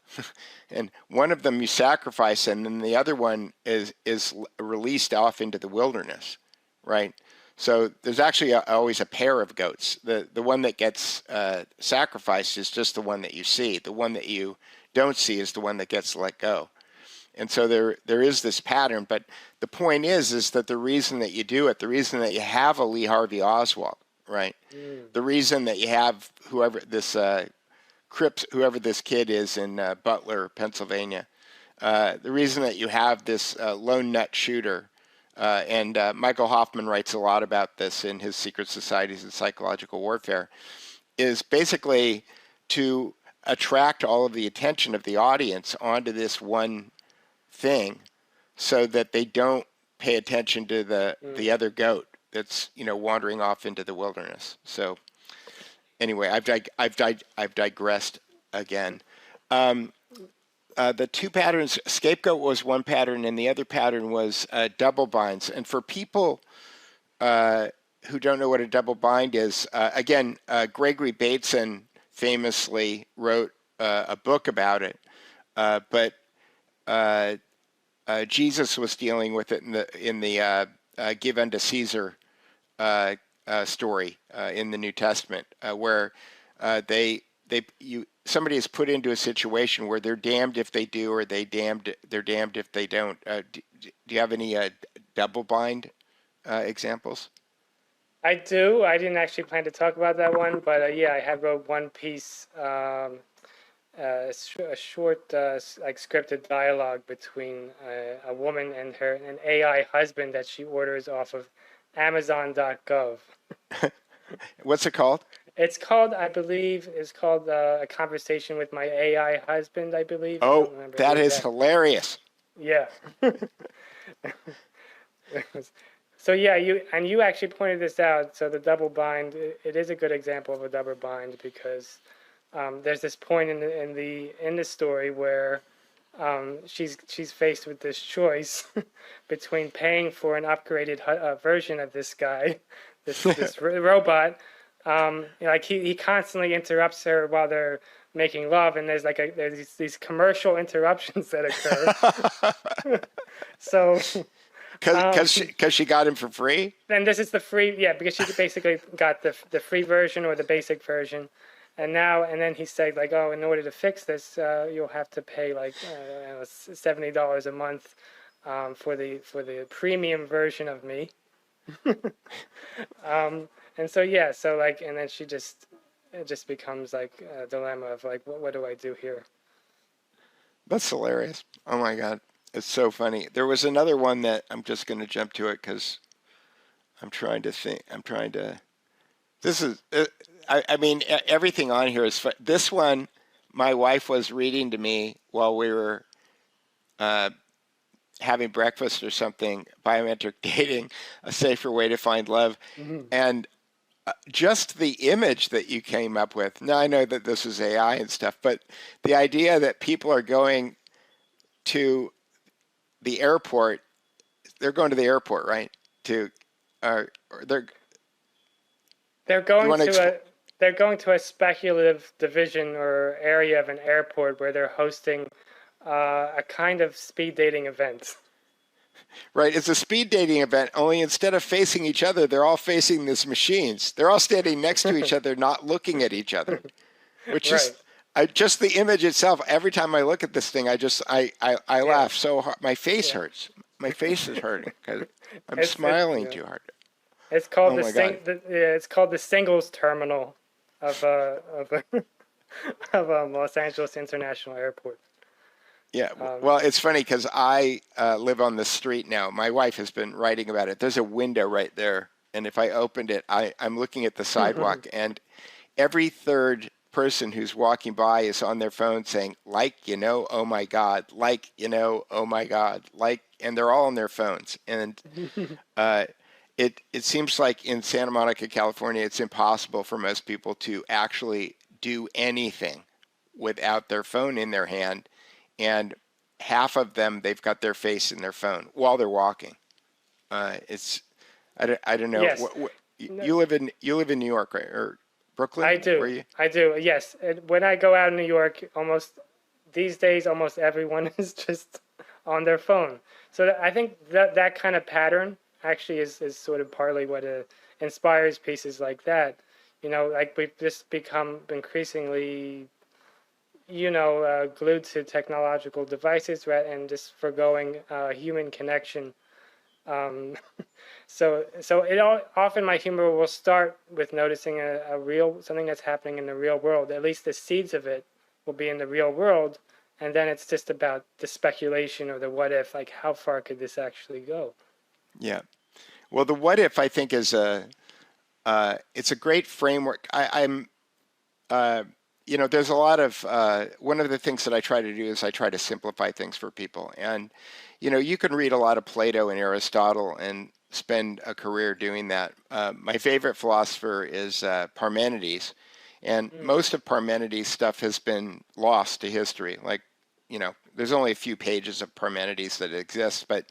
And one of them you sacrifice, and then the other one is released off into the wilderness, right? So there's actually always a pair of goats. The one that gets sacrificed is just the one that you see. The one that you don't see is the one that gets let go. And so there is this pattern. But the point is that the reason that you do it, the reason that you have a Lee Harvey Oswald, right? The reason that you have whoever this kid is in Butler, Pennsylvania, the reason that you have this lone nut shooter, and Michael Hoffman writes a lot about this in his Secret Societies and Psychological Warfare, is basically to attract all of the attention of the audience onto this one thing so that they don't pay attention to the other goat that's wandering off into the wilderness. So anyway, I've digressed again. The two patterns, scapegoat was one pattern, and the other pattern was double binds. And for people who don't know what a double bind is, again, Gregory Bateson famously wrote a book about it, but Jesus was dealing with it in the give unto Caesar story in the New Testament, where somebody is put into a situation where they're damned if they do, or they're damned if they don't. Do you have any double bind examples? I do. I didn't actually plan to talk about that one, but yeah, I have wrote one piece, a short scripted dialogue between a woman and an AI husband that she orders off of Amazon.gov. What's it called? It's called, I believe, A Conversation with My AI Husband, I believe. Oh, that is hilarious. Yeah. So yeah, you actually pointed this out. So the double bind, it is a good example of a double bind, because there's this point in the story where she's faced with this choice between paying for an upgraded version of this guy, this robot, Like he constantly interrupts her while they're making love, and there's these commercial interruptions that occur. So Because she got him for free. and this is the free, yeah, because she basically got the free version or the basic version, and then he said like, oh, in order to fix this, you'll have to pay like $70 a month for the premium version of me. And so yeah, so like, and then it just becomes like a dilemma of like, what do I do here? That's hilarious. Oh my God. It's so funny. There was another one that I'm just going to jump to it because I'm trying to think. This is, I mean, everything on here is fun. This one, my wife was reading to me while we were having breakfast or something, biometric dating, a safer way to find love. Mm-hmm. And just the image that you came up with. Now, I know that this is AI and stuff, but the idea that people are going to the airport, they're going to the airport, right? They're going to a speculative division or area of an airport where they're hosting a kind of speed dating event. Right, it's a speed dating event, only instead of facing each other, they're all facing these machines. They're all standing next to each other, not looking at each other, which right. is, just the image itself. Every time I look at this thing, I laugh so hard. My face hurts. My face is hurting because I'm smiling too hard. It's called it's called the singles terminal of Los Angeles International Airport. Yeah, well, it's funny because I live on the street now. My wife has been writing about it. There's a window right there, and if I opened it, I'm looking at the sidewalk, and every third person who's walking by is on their phone saying, oh my God, oh my God, and they're all on their phones. And it seems like in Santa Monica, California, it's impossible for most people to actually do anything without their phone in their hand. And half of them, they've got their face in their phone while they're walking. I don't know. Yes. You live in New York, right? Or Brooklyn? I do. I do. Yes. When I go out in New York, these days, almost everyone is just on their phone. So I think that kind of pattern actually is sort of partly what inspires pieces like that. Like we've just become increasingly glued to technological devices, right, and just forgoing human connection. So often my humor will start with noticing something that's happening in the real world. At least the seeds of it will be in the real world, and then it's just about the speculation or the what if, like how far could this actually go? Yeah. Well, the what if I think is it's a great framework. There's a lot of, one of the things that I try to do is I try to simplify things for people. And, you can read a lot of Plato and Aristotle and spend a career doing that. My favorite philosopher is Parmenides. And most of Parmenides' stuff has been lost to history. Like, there's only a few pages of Parmenides that exist. But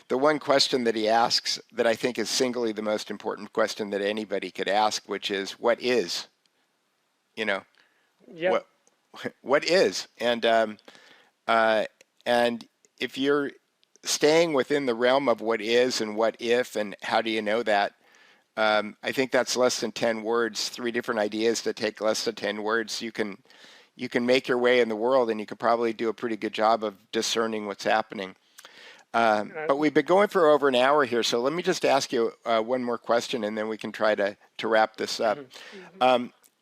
the one question that he asks that I think is singly the most important question that anybody could ask, which is, what is? Yep. What is? And if you're staying within the realm of what is and what if and how do you know that, I think that's less than 10 words. 3 different ideas that take less than 10 words. You can make your way in the world, and you could probably do a pretty good job of discerning what's happening. But we've been going for over an hour here, so let me just ask you one more question, and then we can try to wrap this up.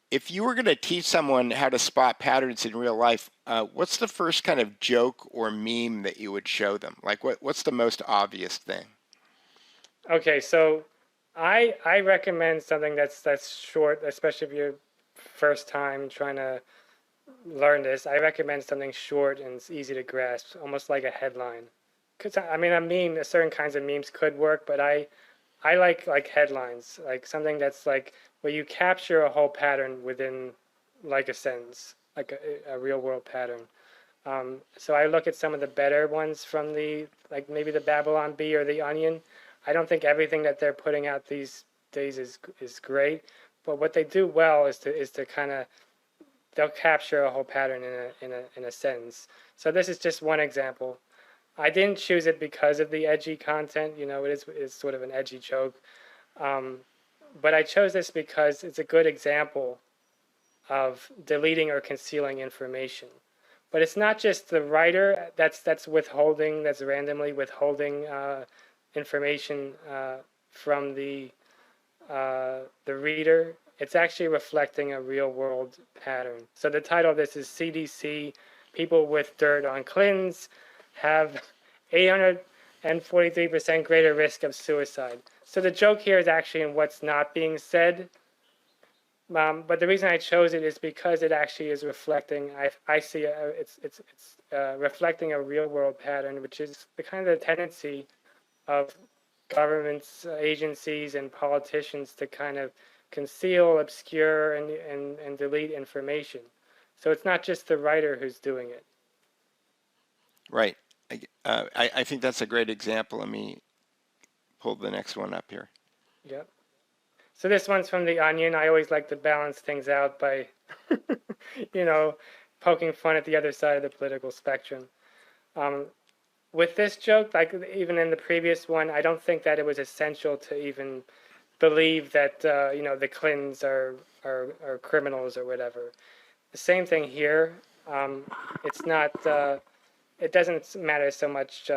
If you were going to teach someone how to spot patterns in real life, what's the first kind of joke or meme that you would show them? Like, what's the most obvious thing? Okay, so I recommend something that's short, especially if you're first time trying to learn this. I recommend something short and it's easy to grasp, almost like a headline. Because certain kinds of memes could work, but I like headlines, like something that's like where you capture a whole pattern within like a sentence, like a real world pattern. So I look at some of the better ones from maybe the Babylon Bee or the Onion. I don't think everything that they're putting out these days is great, But what they do well is to kind of, they'll capture a whole pattern in a sentence. So this is just one example. I didn't choose it because of the edgy content. You know, it is sort of an edgy joke. But I chose this because it's a good example of deleting or concealing information. But it's not just the writer that's withholding, that's randomly withholding information from the reader. It's actually reflecting a real world pattern. So the title of this is CDC, People with Dirt on Clintons have 843% greater risk of suicide. So the joke here is actually in what's not being said. But the reason I chose it is because it actually is reflecting. I see it's reflecting a real world pattern, which is the kind of the tendency of governments, agencies, and politicians to kind of conceal, obscure, and delete information. So it's not just the writer who's doing it. Right. I think that's a great example. Let me pull the next one up here. Yep. So this one's from The Onion. I always like to balance things out by, poking fun at the other side of the political spectrum. With this joke, like even in the previous one, I don't think that it was essential to even believe that the Clintons are criminals or whatever. The same thing here. It's not. It doesn't matter so much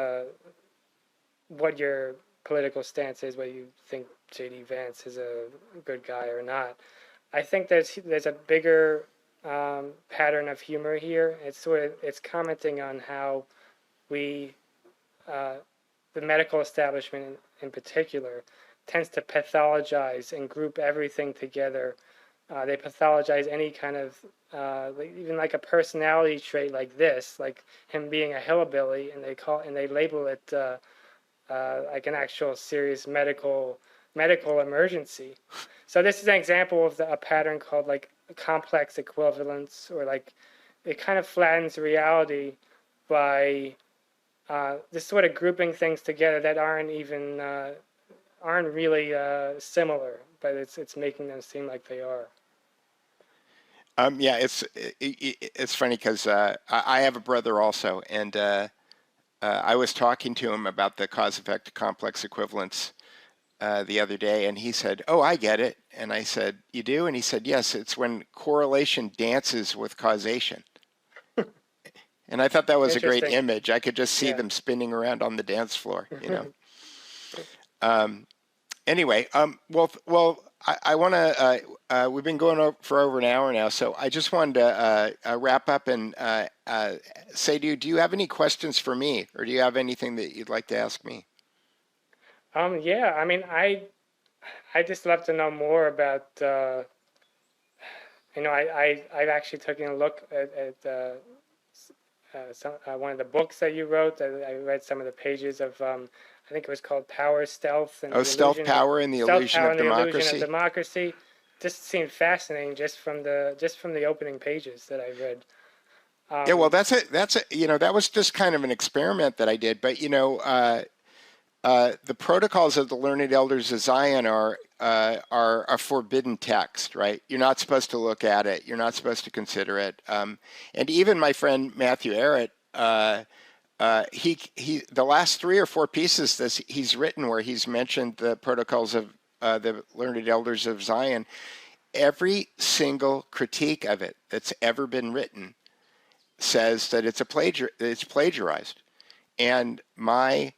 what your political stance is, whether you think J.D. Vance is a good guy or not. I think there's a bigger pattern of humor here. It's commenting on how we, the medical establishment in particular, tends to pathologize and group everything together. They pathologize any kind of, even like a personality trait like this, like him being a hillbilly, and they label it like an actual serious medical emergency. So this is an example of a pattern called like complex equivalence, or like it kind of flattens reality by this sort of grouping things together that aren't really similar, but it's making them seem like they are. Yeah, it's funny because I have a brother also, and I was talking to him about the cause-effect complex equivalence the other day, and he said, "Oh, I get it." And I said, "You do?" And he said, "Yes, it's when correlation dances with causation." And I thought that was a great image. I could just see them spinning around on the dance floor, Anyway, I want to. We've been going for over an hour now, so I just wanted to wrap up and say to you, do you have any questions for me, or do you have anything that you'd like to ask me? Yeah, I mean, I just love to know more about. I've actually taken a look at one of the books that you wrote. I read some of the pages of. I think it was called Power, Stealth, and Stealth, Power, and the Illusion of Democracy. Just seemed fascinating just from the opening pages that I read. Yeah, well, that's that was just kind of an experiment that I did, but the protocols of the Learned Elders of Zion are a forbidden text, right? You're not supposed to look at it. You're not supposed to consider it. And even my friend Matthew Arrett, he the last 3 or 4 pieces that he's written where he's mentioned the protocols of the Learned Elders of Zion, every single critique of it that's ever been written says that it's plagiarized. And my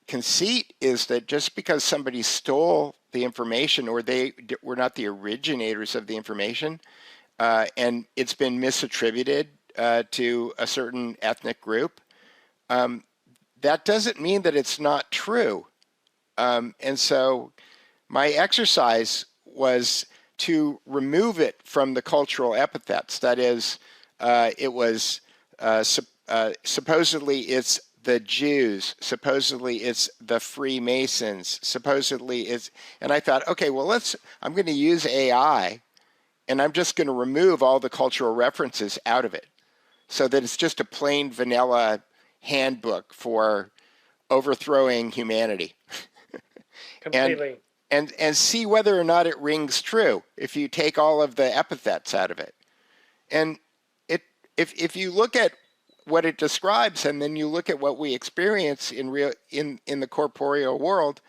conceit is that just because somebody stole the information, or they were not the originators of the information, and it's been misattributed to a certain ethnic group, that doesn't mean that it's not true. And so my exercise was to remove it from the cultural epithets. That is, it was supposedly it's the Jews, supposedly it's the Freemasons, supposedly it's, and I thought, okay, well, I'm going to use AI, and I'm just going to remove all the cultural references out of it, so that it's just a plain vanilla handbook for overthrowing humanity. Completely. and see whether or not it rings true if you take all of the epithets out of it. And if you look at what it describes and then you look at what we experience in the corporeal world,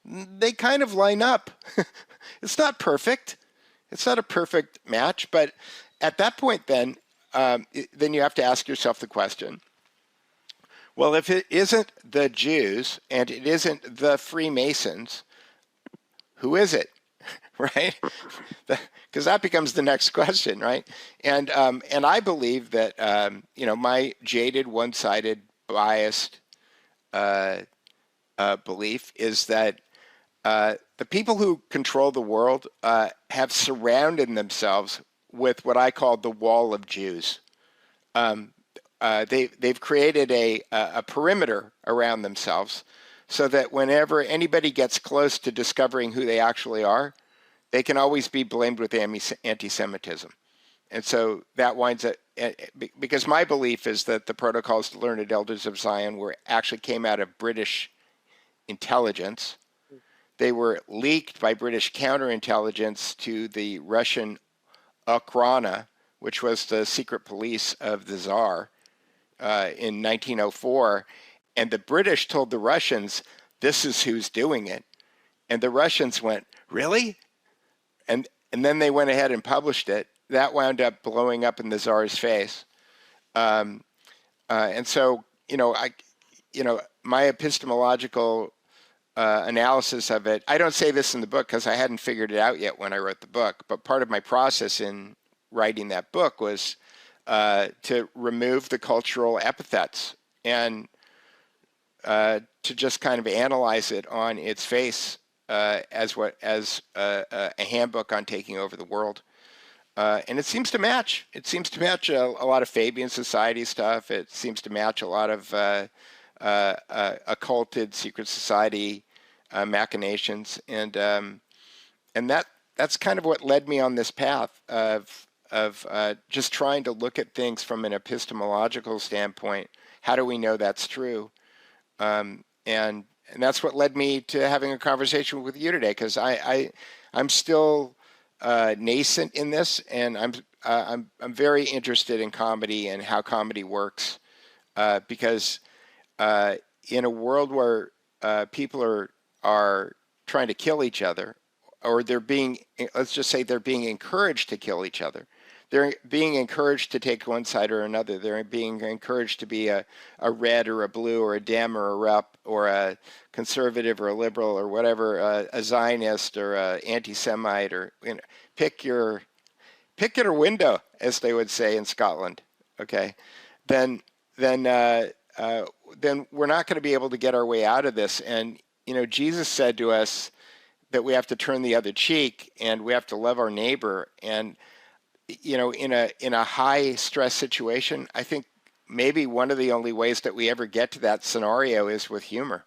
they kind of line up. It's not perfect. It's not a perfect match, but at that point then you have to ask yourself the question, well, if it isn't the Jews and it isn't the Freemasons, who is it? Right? Because that becomes the next question, right? And I believe that my jaded, one-sided, biased belief is that the people who control the world have surrounded themselves with what I call the wall of Jews. They've created a perimeter around themselves so that whenever anybody gets close to discovering who they actually are, they can always be blamed with anti-Semitism. And so that winds up, because my belief is that the Protocols to Learned Elders of Zion actually came out of British intelligence. They were leaked by British counterintelligence to the Russian Okhrana, which was the secret police of the Tsar, in 1904. And the British told the Russians, this is who's doing it. And the Russians went, really? And then they went ahead and published it. That wound up blowing up in the Tsar's face. And so, my epistemological analysis of it, I don't say this in the book because I hadn't figured it out yet when I wrote the book, but part of my process in writing that book was to remove the cultural epithets and to just kind of analyze it on its face as a handbook on taking over the world. And it seems to match. It seems to match a lot of Fabian Society stuff. It seems to match a lot of occulted secret society machinations, and that's kind of what led me on this path of just trying to look at things from an epistemological standpoint. How do we know that's true? And that's what led me to having a conversation with you today, because I'm still nascent in this, and I'm very interested in comedy and how comedy works, because in a world where people are trying to kill each other, or let's just say they're being encouraged to kill each other. They're being encouraged to take one side or another. They're being encouraged to be a red or a blue or a Dem or a Rep or a conservative or a liberal or whatever, a Zionist or a anti-Semite, or pick your window, as they would say in Scotland. Okay, then we're not going to be able to get our way out of this. And Jesus said to us that we have to turn the other cheek and we have to love our neighbor. And in a high stress situation, I think maybe one of the only ways that we ever get to that scenario is with humor,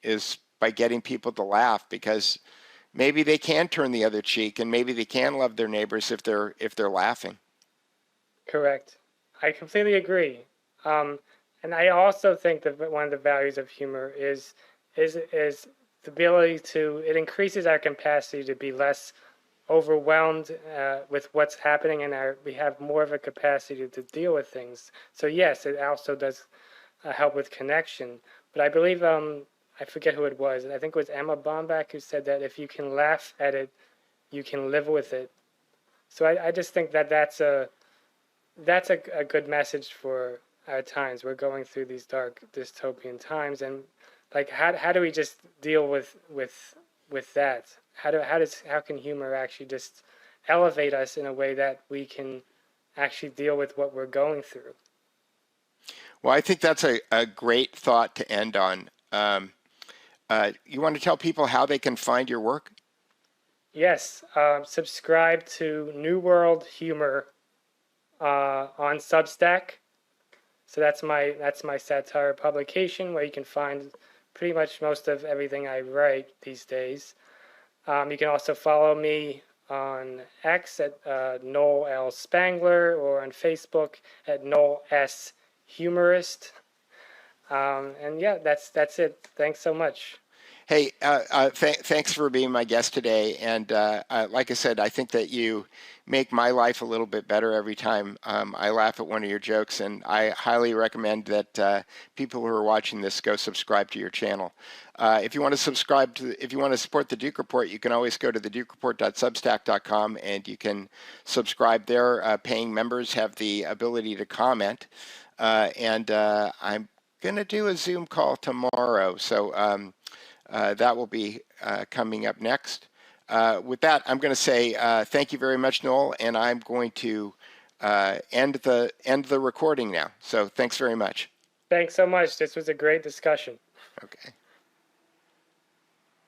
is by getting people to laugh, because maybe they can turn the other cheek and maybe they can love their neighbors if they're laughing. Correct. I completely agree. And I also think that one of the values of humor is the ability it increases our capacity to be less overwhelmed with what's happening, and we have more of a capacity to deal with things. So yes, it also does help with connection. But I believe, I forget who it was, I think it was Emma Bombach who said that if you can laugh at it, you can live with it. So I just think that's a good message for our times. We're going through these dark dystopian times, and like how do we just deal with that? How can humor actually just elevate us in a way that we can actually deal with what we're going through? Well, I think that's a great thought to end on. You want to tell people how they can find your work? Yes, subscribe to New World Humor on Substack. So that's my satire publication, where you can find pretty much most of everything I write these days. You can also follow me on X at Noel Spangler, or on Facebook at Noel S. Humorist. And yeah, that's it. Thanks so much. Hey, thanks for being my guest today. And like I said, I think that you make my life a little bit better every time I laugh at one of your jokes. And I highly recommend that people who are watching this go subscribe to your channel. If you want to if you want to support the Duke Report, you can always go to thedukereport.substack.com and you can subscribe there. Paying members have the ability to comment. And I'm going to do a Zoom call tomorrow. So that will be coming up next. With that, I'm going to say thank you very much, Noel, and I'm going to end the recording now. So thanks very much. Thanks so much. This was a great discussion. Okay.